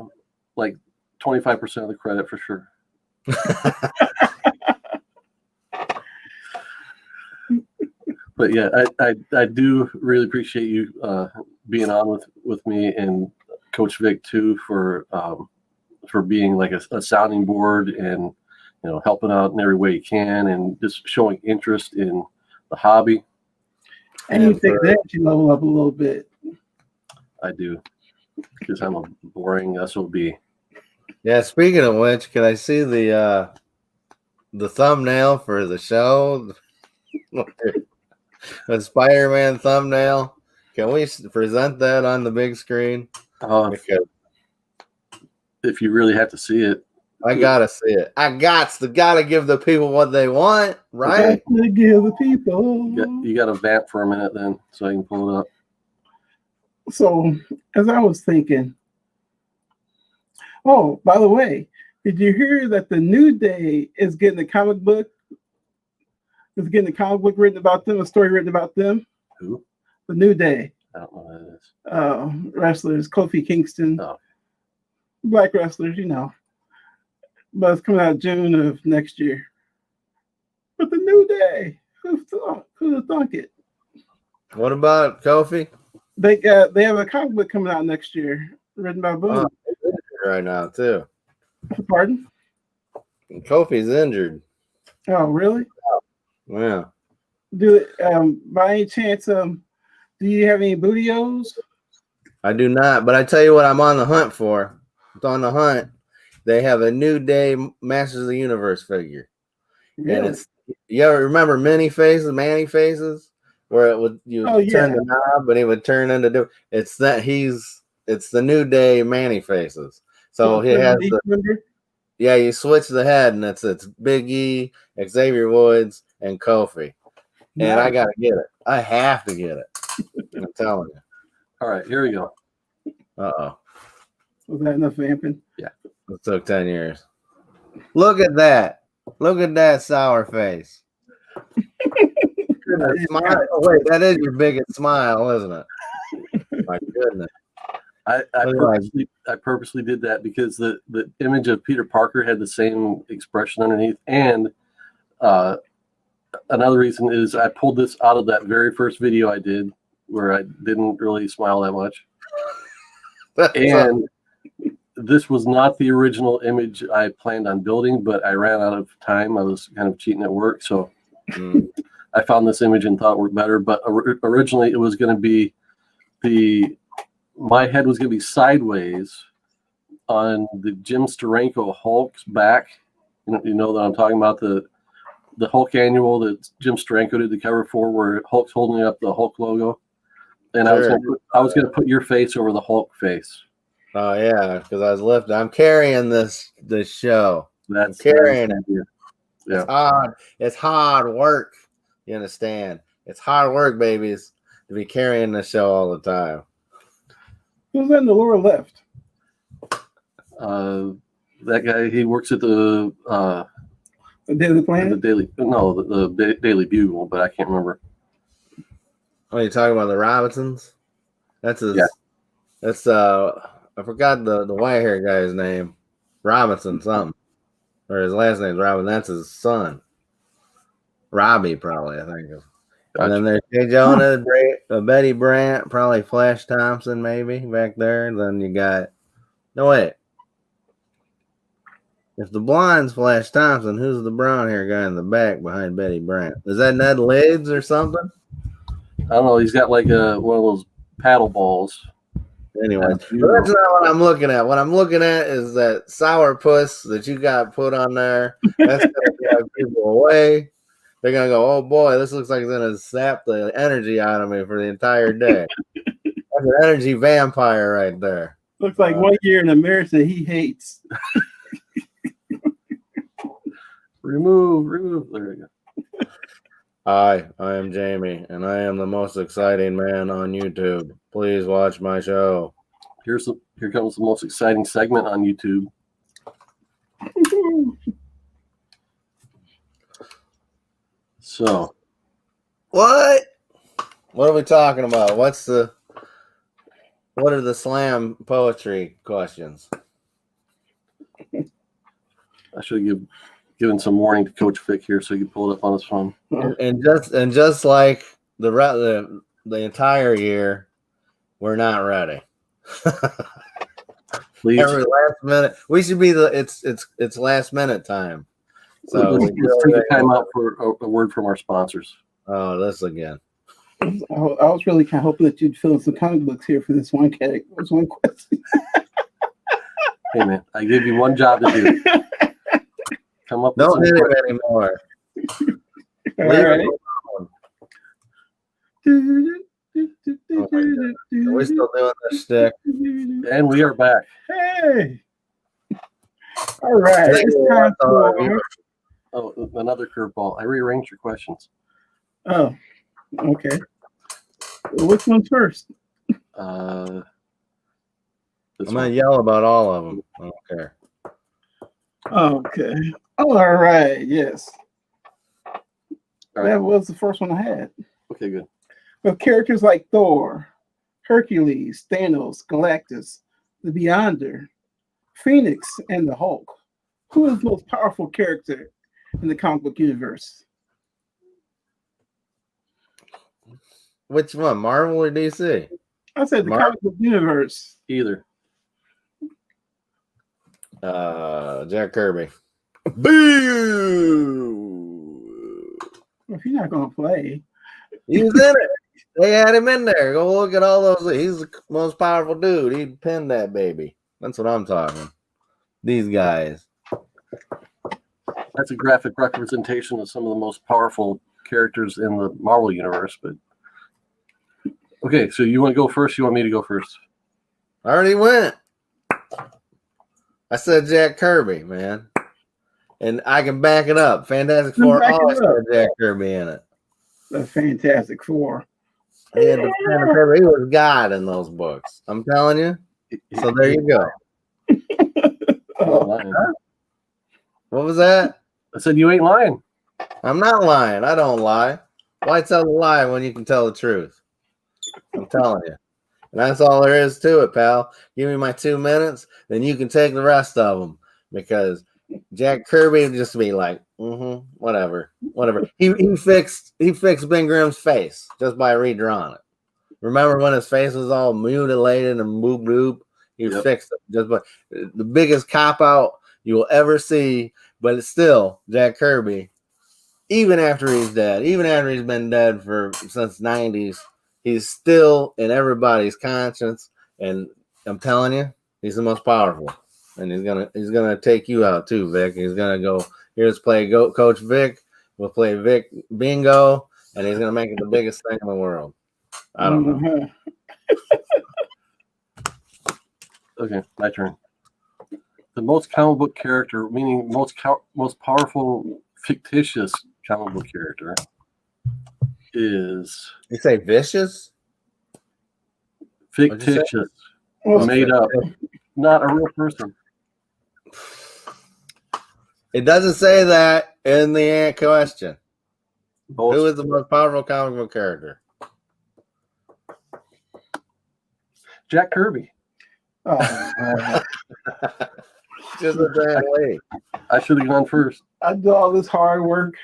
like 25% of the credit for sure. But yeah, I do really appreciate you being on with me, and Coach Vic too, for being like a sounding board, and helping out in every way you can, and just showing interest in the hobby.
And you think that you level up a little bit.
I do, because I'm a boring SOB.
Yeah, speaking of which, can I see the thumbnail for the show? The Spider-Man thumbnail. Can we present that on the big screen? Because
if you really have to see it,
I gotta see it. I gotta give the people what they want, right?
Got to give the people.
you got to vamp for a minute then, so I can pull it up.
So, as I was thinking, oh, by the way, did you hear that the New Day is getting a comic book? Is getting a comic book written about them, a story written about them?
Who?
The New Day.
I don't know what that is.
Wrestlers, Kofi Kingston.
Oh.
Black wrestlers, you know. But it's coming out June of next year. But the New Day, who'd have thunk it?
What about Kofi?
They have a comic book coming out next year, written by Boom.
Right now too.
Pardon?
Kofi's injured.
Oh, really?
Yeah.
Do by any chance, do you have any bootios?
I do not, but I tell you what, I'm on the hunt for. It's on the hunt. They have a New Day Masters of the Universe figure.
Really?
And it's, you ever remember Manny Faces, where it would turn the knob and he would turn into it's the New Day Manny Faces. So he has you switch the head and it's Big E, Xavier Woods, and Kofi. And I gotta get it. I have to get it. I'm telling you.
All right, here we go.
Uh-oh.
Was that enough vamping?
Yeah.
It took 10 years. Look at that. Look at that sour face. Smile. Oh, wait, that is your biggest smile, isn't it? My goodness.
I purposely did that because the image of Peter Parker had the same expression underneath. And another reason is I pulled this out of that very first video I did where I didn't really smile that much. And this was not the original image I planned on building, but I ran out of time. I was kind of cheating at work. So I found this image and thought it worked better. But originally it was going to be my head was going to be sideways on the Jim Steranko Hulk's back. You know that I'm talking about the Hulk annual that Jim Steranko did the cover for, where Hulk's holding up the Hulk logo. And sure. I was going to put your face over the Hulk face.
Oh yeah, because I was lifting. I'm carrying this show.
That's
carrying it.
Yeah.
It's hard work. You understand? It's hard work, babies, to be carrying the show all the time.
Who's in the lower left?
That guy. He works at the
Daily Planet.
The Daily Bugle, but I can't remember.
Oh, you talking about the Robinsons? That's his.
Yeah.
That's I forgot the white hair guy's name. Robinson something, or his last name's Robin. That's his son. Robbie, probably, I think. Gotcha. And then there's Jay Jonah, Betty Brant, probably Flash Thompson, maybe back there. And then you got wait. If the blonde's Flash Thompson, who's the brown hair guy in the back behind Betty Brant? Is that Ned Leeds or something?
I don't know. He's got like one of those paddle balls.
Anyway, that's not what I'm looking at. What I'm looking at is that sour puss that you got put on there. That's going to drive people away. They're going to go, oh boy, this looks like it's going to sap the energy out of me for the entire day. That's an energy vampire right there.
Looks like 1 year in America he hates.
Remove. There we go.
Hi, I am Jamie, and I am the most exciting man on YouTube. Please watch my show.
Here comes the most exciting segment on YouTube. So,
what are we talking about? What are the slam poetry questions?
I should have given some warning to Coach Vic here so he could pull it up on his phone.
And just like the entire year, we're not ready.
Please.
Every last minute, we should be it's last minute time. So
let's take a time out for a word from our sponsors.
Oh, this again.
I was really kind of hoping that you'd fill in some comic books here for this one category. This one question.
Hey man, I give you one job to do. Come up with
Don't
some
hit him
questions.
anymore.
All
Leave
right.
him alone. We're still doing this stick.
And we are back.
Hey. All right. It's time for.
Oh, another curveball. I rearranged your questions.
Oh, okay. Well, which one's first?
This
I'm
one.
gonna yell about all of them. I don't care.
Okay. All right. Yes.
All right.
That was the first one I had.
Okay, good.
With characters like Thor, Hercules, Thanos, Galactus, the Beyonder, Phoenix, and the Hulk, who is the most powerful character in the comic book universe?
Which one, Marvel or DC?
I said the
Marvel.
comic book universe.
Either.
Jack Kirby. Boo!
If you're not going to play,
He was in it. They had him in there. Go look at all those. He's the most powerful dude. He pinned that baby. That's what I'm talking. These guys.
That's a graphic representation of some of the most powerful characters in the Marvel universe. But okay, so you want to go first? You want me to go first?
I already went. I said Jack Kirby, man. And I can back it up. Fantastic Four
Back it
always
up.
had Jack Kirby in it.
the Fantastic Four.
He had the Kirby. He was God in those books. I'm telling you. So there you go.
I'm not lying.
What was that?
I said you ain't lying.
I'm not lying. I don't lie. Why tell a lie when you can tell the truth? I'm telling you. And that's all there is to it, pal. Give me my 2 minutes, then you can take the rest of them. Because Jack Kirby would just be like, whatever. He fixed Ben Grimm's face just by redrawing it. Remember when his face was all mutilated and boop boop? He fixed it just by the biggest cop out you will ever see, but it's still Jack Kirby. Even after he's dead, even after he's been dead since '90s, he's still in everybody's conscience. And I'm telling you, he's the most powerful. And he's gonna take you out too, Vic. He's gonna go. Here's play Coach Vic. We'll play Vic Bingo, and he's gonna make it the biggest thing in the world. I don't know.
Okay, my turn. The most comic book character, meaning most powerful fictitious comic book character, is
You say vicious?
fictitious,
Well,
made up, not a real person.
It doesn't say that in the question.
Both.
Who is the most powerful comic book character?
Jack Kirby.
oh,
Just a damn way.
I should have gone first.
I do all this hard work.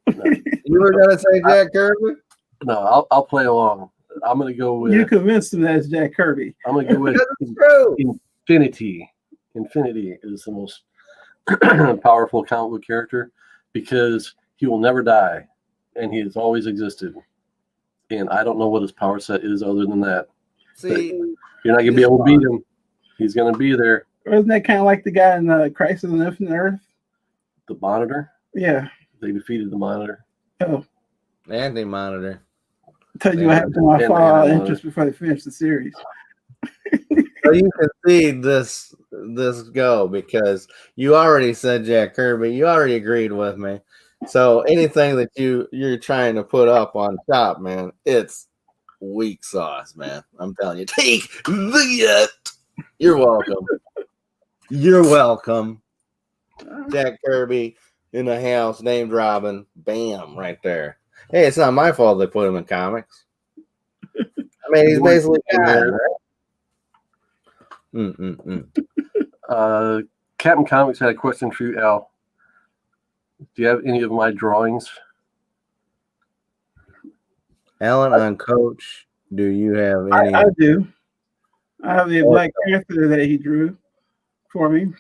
You were gonna say Jack Kirby?
No, I'll play along. I'm gonna go with.
You convinced him that it's Jack Kirby.
I'm gonna go with
True.
Infinity. Infinity is the most powerful comic book character because he will never die, and he has always existed. And I don't know what his power set is other than that.
See,
You're not gonna be able to beat him. He's gonna be there.
Wasn't that kind of like the guy in Crisis on Infinite Earth?
The Monitor.
Yeah.
They defeated the Monitor.
Oh,
anti-monitor.
told you what happened to my
And
fall
Anna
interest before they finished the series.
So you can see this go because you already said Jack Kirby. You already agreed with me. So anything that you're trying to put up on top, man, it's weak sauce, man. I'm telling you. Take the You're welcome. You're welcome. Jack Kirby in the house, named Robin. Bam, right there. Hey, it's not my fault they put him in comics. I mean, he's basically God, right?
Captain Comics had a question for you, Al. Do you have any of my drawings?
Alan on Coach, do you have any?
I do. I have the Black Panther that he drew for me.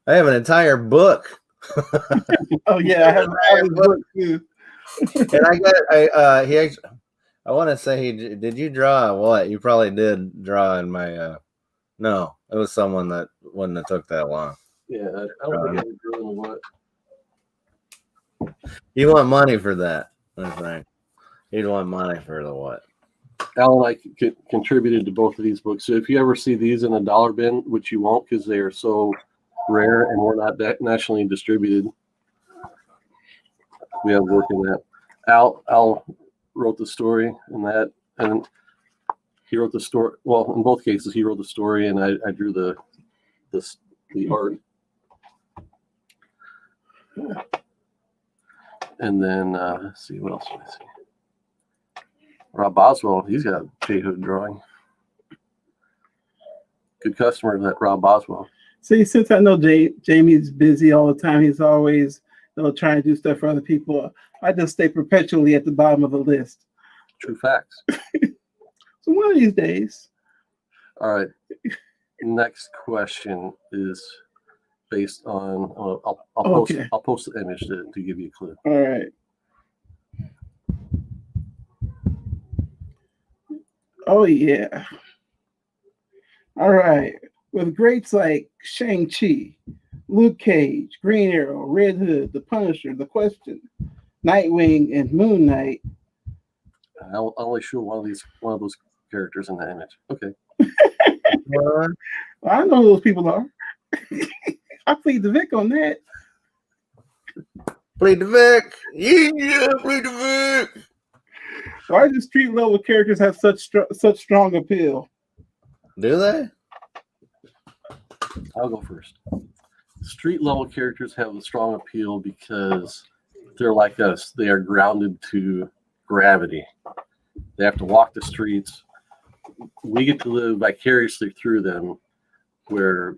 I have an entire book.
Oh yeah, I have a book too.
And I want to say, did you draw what? You probably did draw in my, no, it was someone that wouldn't have took that long.
Yeah, I don't think I was doing what.
You want money for that. That's right. You'd want money for the what?
Alan and I contributed to both of these books. So if you ever see these in a dollar bin, which you won't because they are so rare and we're not that nationally distributed, we have work in that. Al wrote the story in that, and he wrote the story. Well, in both cases, he wrote the story, and I drew the art. And then let's see what else do I see. Rob Boswell, he's got a childhood drawing. Good customer, that Rob Boswell.
See, since I know Jamie's busy all the time, he's always trying to do stuff for other people. I just stay perpetually at the bottom of the list.
True facts.
So one of these days.
All right. Next question is based on. I'll post the image to give you a clue.
All right. Oh yeah. All right. With greats like Shang-Chi, Luke Cage, Green Arrow, Red Hood, The Punisher, The Question, Nightwing, and Moon Knight.
I'll only show one of those characters in the image. Okay.
I know who those people are. I plead the Vic on that.
Plead the Vic. Yeah, plead the Vic.
Why do street level characters have such strong appeal?
Do they?
I'll go first. Street level characters have a strong appeal because they're like us. They are grounded to gravity. They have to walk the streets. We get to live vicariously through them. Whereas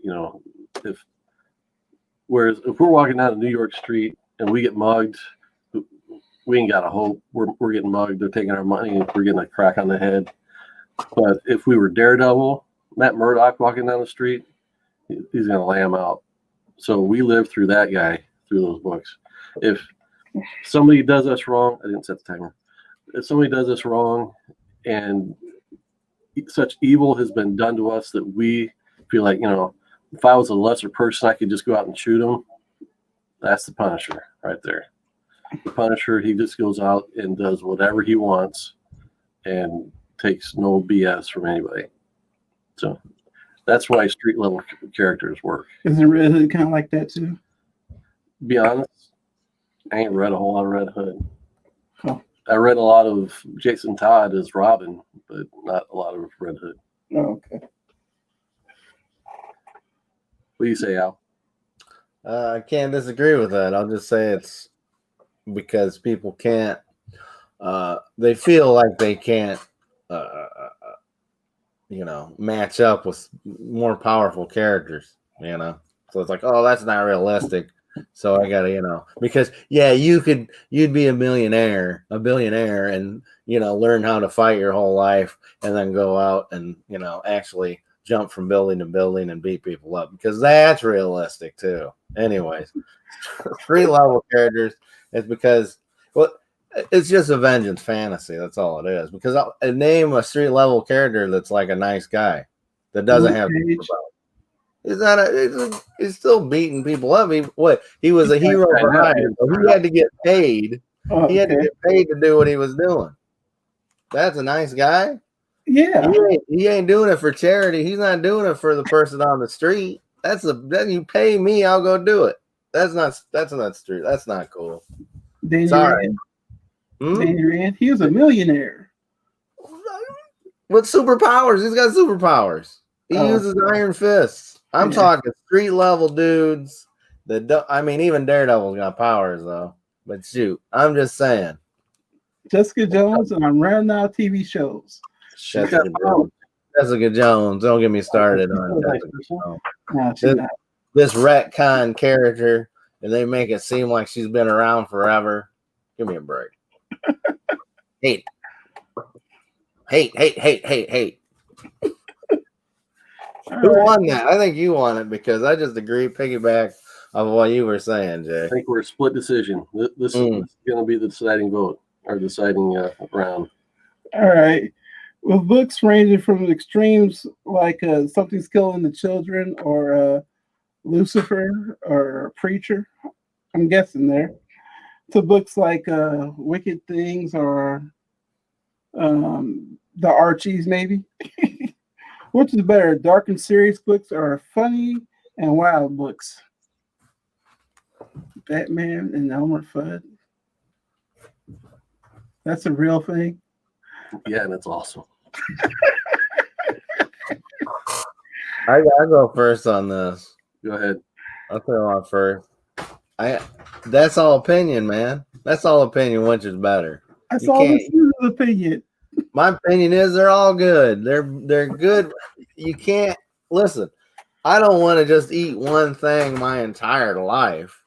if we're walking down a New York street and we get mugged, we ain't got a hope. We're getting mugged. They're taking our money. We're getting a crack on the head. But if we were Daredevil, Matt Murdock walking down the street, he's gonna lay him out. So we live through that guy through those books. If somebody does us wrong, I didn't set the timer. If somebody does us wrong and such evil has been done to us that we feel like, if I was a lesser person, I could just go out and shoot him. That's the Punisher right there. The Punisher, he just goes out and does whatever he wants and takes no BS from anybody. So that's why street level characters work.
Isn't Red Hood kind of like that too?
Be honest, I ain't read a whole lot of Red Hood.
Huh.
I read a lot of Jason Todd as Robin, but not a lot of Red Hood.
Oh, okay.
What do you say, Al?
I can't disagree with that. I'll just say it's because people can't. They feel like they can't. Match up with more powerful characters. So it's like, oh, that's not realistic. So I gotta, because you'd be a billionaire, and learn how to fight your whole life, and then go out and actually jump from building to building and beat people up, because that's realistic too. Anyways, street level characters is because it's just a vengeance fantasy. That's all it is. Because I name a street level character that's like a nice guy that doesn't have. He's still beating people up. He was a hero for hire. So he had to get paid.
Oh,
he had to get paid to do what he was doing. That's a nice guy.
Yeah.
He ain't doing it for charity. He's not doing it for the person on the street. Then you pay me, I'll go do it. That's not street. That's not cool. Sorry.
Danny Rand, he was a millionaire.
With superpowers. He's got superpowers. He uses iron fists. I'm talking street level dudes that don't. I mean, even Daredevil's got powers though. But shoot, I'm just saying.
Jessica Jones, and I'm running out of TV shows.
Jessica Jones. Don't get me started on Jessica Jones. This retcon character, and they make it seem like she's been around forever. Give me a break. Hate. Who won that? I think you won it because I just piggyback of what you were saying, Jay.
I think we're a split decision. This is going to be the deciding vote or deciding round.
All right. With books ranging from extremes like Something's Killing the Children or Lucifer or Preacher, I'm guessing there, to books like Wicked Things or The Archies, maybe. Which is better, dark and serious books or funny and wild books? Batman and Elmer Fudd. That's a real thing.
Yeah, and it's awesome.
I go first on this.
Go ahead.
I'll go on first. That's all opinion, man. That's all opinion. Which is better?
That's all this is opinion.
My opinion is they're all good. They're good. You can't listen. I don't want to just eat one thing my entire life,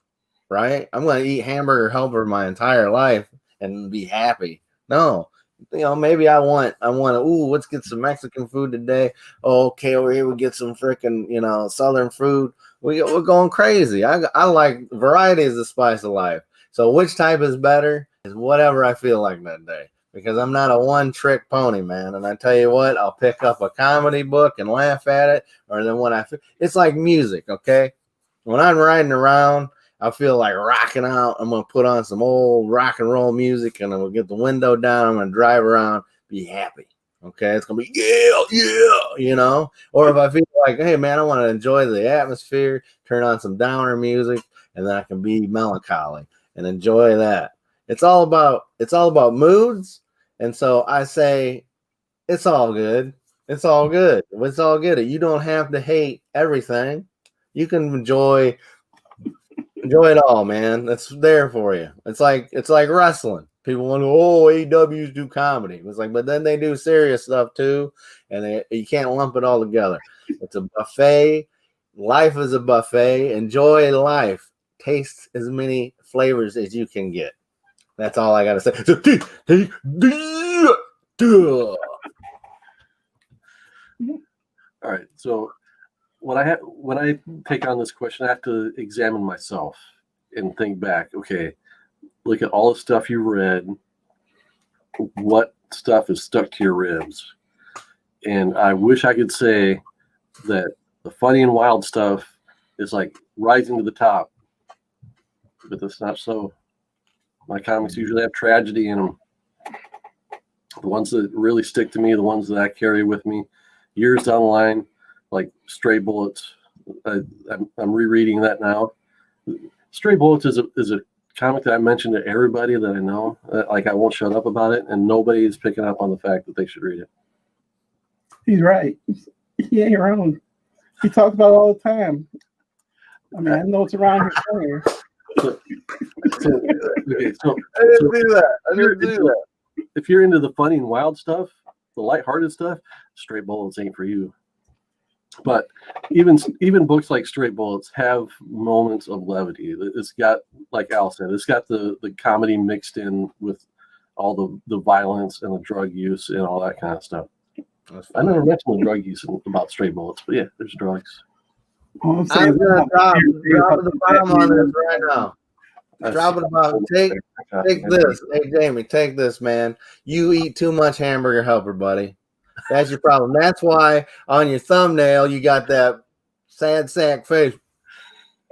right? I'm going to eat hamburger helper my entire life and be happy. No, maybe I want to. Let's get some Mexican food today. Oh, okay, over here we get some freaking Southern food. We're going crazy. I like variety is the spice of life. So which type is better is whatever I feel like that day. Because I'm not a one-trick pony, man. And I tell you what, I'll pick up a comedy book and laugh at it. Or then it's like music, okay? When I'm riding around, I feel like rocking out. I'm going to put on some old rock and roll music, and I'm going to get the window down. I'm going to drive around, be happy, okay? It's going to be, yeah. Or if I feel like, hey, man, I want to enjoy the atmosphere, turn on some downer music, and then I can be melancholy and enjoy that. It's all about moods. And so I say, it's all good. It's all good. It's all good. You don't have to hate everything. You can enjoy it all, man. That's there for you. It's like wrestling. People want to go, AEWs do comedy. It's like, but then they do serious stuff too, and you can't lump it all together. It's a buffet. Life is a buffet. Enjoy life. Taste as many flavors as you can get. That's all I gotta say.
All right. So when I take on this question, I have to examine myself and think back. Okay, look at all the stuff you read. What stuff is stuck to your ribs? And I wish I could say that the funny and wild stuff is like rising to the top, but that's not so. My comics usually have tragedy in them. The ones that really stick to me, the ones that I carry with me years down the line, like Stray Bullets. I'm rereading that now. Stray Bullets is a comic that I mentioned to everybody that I know. Like I won't shut up about it, and nobody is picking up on the fact that they should read it.
He's right. He ain't wrong. He talks about it all the time. I mean, I know it's around here somewhere.
So
I didn't do that.
If you're into the funny and wild stuff, the lighthearted stuff, Straight Bullets ain't for you. But even books like Straight Bullets have moments of levity. It's got, like Al said, it's got the comedy mixed in with all the violence and the drug use and all that kind of stuff. I never mentioned the drug use about Straight Bullets, but yeah, there's drugs.
All I'm
I'm
saying
gonna drop the bomb on this right now. Drop it about take this. Hey Jamie, take this, man. You eat too much hamburger helper, buddy. That's your problem. That's why on your thumbnail you got that sad sack face.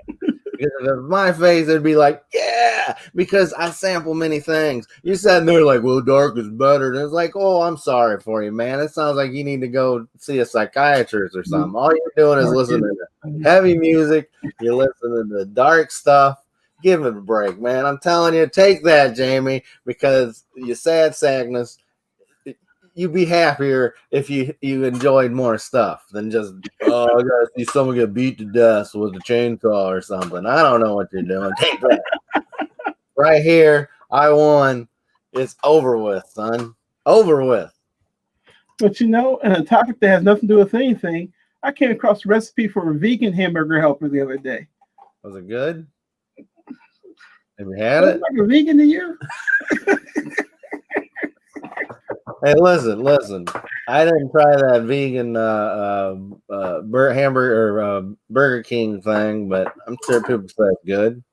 Because if my face, it'd be like, yeah, because I sample many things. You're sitting there like, well, dark is better. And it's like, oh, I'm sorry for you, man. It sounds like you need to go see a psychiatrist or something. All you're doing is listening to heavy music. You're listening to dark stuff. Give it a break, man. I'm telling you, take that, Jamie, because your sad sackness, you'd be happier if you enjoyed more stuff than just, oh, I gotta see someone get beat to death with a chainsaw or something. I don't know what you're doing. Take that. Right here, I won. It's over with, son. Over with.
But in a topic that has nothing to do with anything, I came across a recipe for a vegan hamburger helper the other day.
Was it good? Have you had it?
Like a vegan to you?
Hey, listen. I didn't try that vegan hamburger or Burger King thing, but I'm sure people say it's good.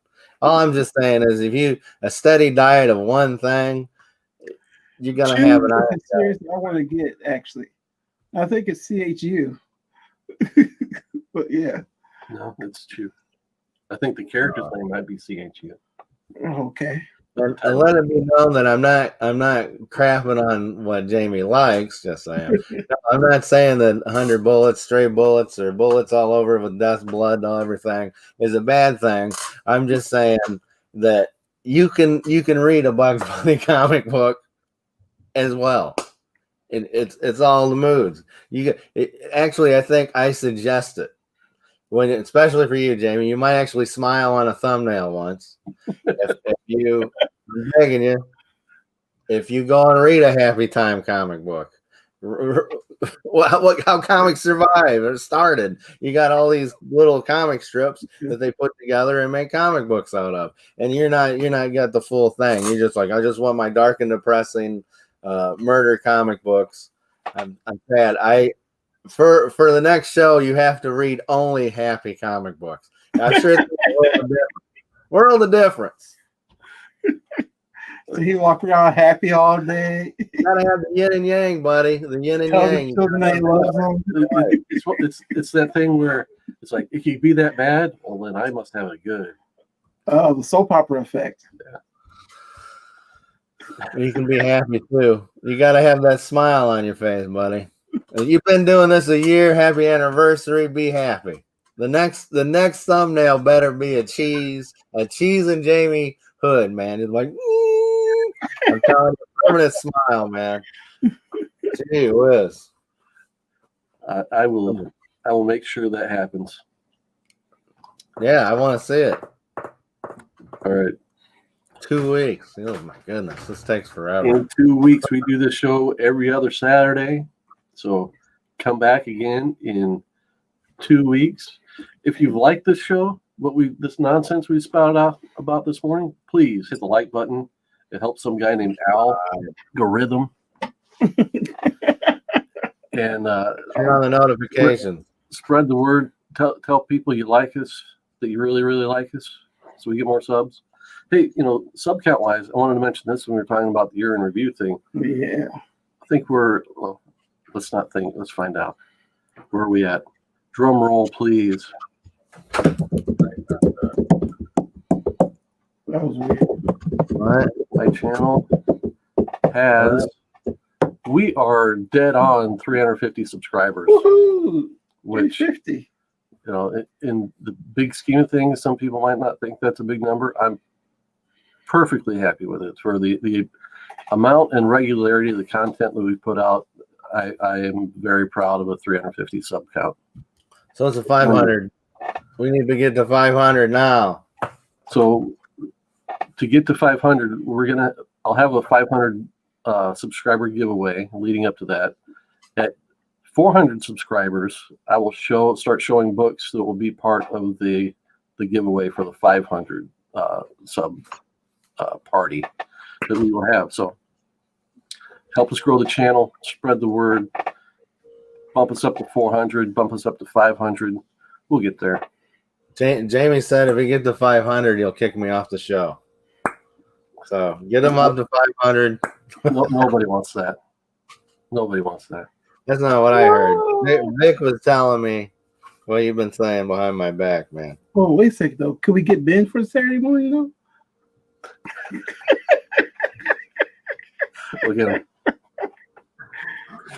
All I'm just saying is, if you a steady diet of one thing, you're gonna have an
Choose is seriously I want to get actually. I think it's CHU. But yeah.
No, it's true. I think the character's name might be CHU.
Okay.
And let it be known that I'm not crapping on what Jamie likes. Just saying, no, I'm not saying that 100 bullets, stray bullets, or bullets all over with dust, blood, and everything is a bad thing. I'm just saying that you can read a Bugs Bunny comic book as well. It's all the moods. Actually, I think I suggest it especially for you, Jamie. You might actually smile on a thumbnail once if you. I'm begging you. If you go and read a Happy Time comic book, how comics survive or started. You got all these little comic strips that they put together and make comic books out of, and you're not got the full thing. You're just like, I just want my dark and depressing murder comic books. I'm sad. For the next show, you have to read only happy comic books. I'm sure it's world of difference.
So he walk around happy all day.
You gotta have the yin and yang, buddy. The yin and
Tell the
yang.
children they love them.
It's that thing where it's like, if you be that bad, well, then I must have it good.
Oh, the soap opera effect.
You can be happy too. You gotta have that smile on your face, buddy. You've been doing this a year. Happy anniversary. Be happy. The next thumbnail better be a cheese and Jamie Hood, man. It's like, I'm telling you, permanent smile, man. Gee whiz.
I will make sure that happens.
Yeah, I want to see it.
All right.
2 weeks. Oh my goodness, this takes forever.
In 2 weeks, we do this show every other Saturday. So come back again in 2 weeks. If you've liked this show, this nonsense we spouted out about this morning, please hit the like button. It helps some guy named Al algorithm. And
turn on the notifications.
Spread the word. Tell people you like us, that you really, really like us, so we get more subs. Hey, sub count wise, I wanted to mention this when we were talking about the year in review thing.
Yeah.
I think let's not think. Let's find out. Where are we at? Drum roll, please.
That was weird.
What? My channel has. We are dead on 350 subscribers.
Woohoo!
Which
350.
In the big scheme of things, some people might not think that's a big number. I'm perfectly happy with it for the amount and regularity of the content that we put out. I am very proud of a 350 sub count.
So it's a 500. We need to get to 500 now.
So to get to 500, I'll have a 500 subscriber giveaway leading up to that. At 400 subscribers, I will start showing books that will be part of the giveaway for the 500 sub party that we will have. So help us grow the channel, spread the word, bump us up to 400, bump us up to 500. We'll get there.
Jamie said if we get to 500, he'll kick me off the show. So get him up to 500.
Nobody wants that. Nobody wants that.
That's not what I heard. Vic was telling me what you've been saying behind my back, man.
Oh, wait a second, though. Could we get Ben for Saturday morning, though?
We'll get him.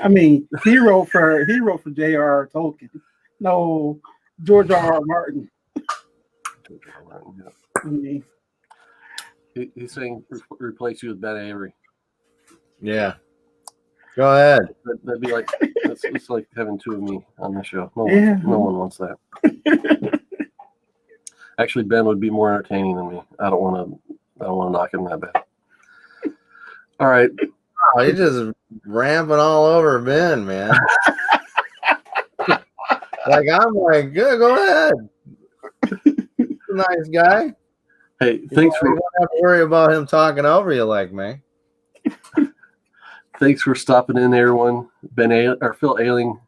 I mean, hero for J.R.R. Tolkien. No, George R.R. Martin. I mean,
He's saying replace you with Ben Avery.
Yeah. Go ahead.
That'd be like it's like having two of me on the show. No one wants that. Actually, Ben would be more entertaining than me. I don't want to knock him that bad. All right.
Oh, you're just ramping all over Ben, man. I'm like, good, go ahead. Nice guy.
Hey, thanks for.
You don't have to worry about him talking over you like me.
Thanks for stopping in, everyone. Phil Ailing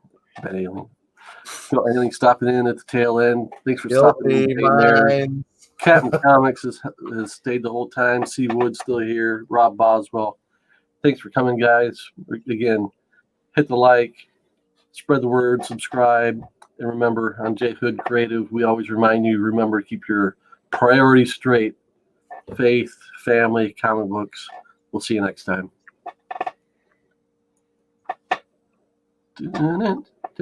stopping in at the tail end. Thanks for stopping in.
Guilty mind.
Captain Comics has stayed the whole time. C. Wood's still here. Rob Boswell. Thanks for coming, guys. Again, hit the like, spread the word, subscribe, and remember, on J Hood Creative, we always remind you, remember, keep your priorities straight. Faith, family, comic books. We'll see you next time.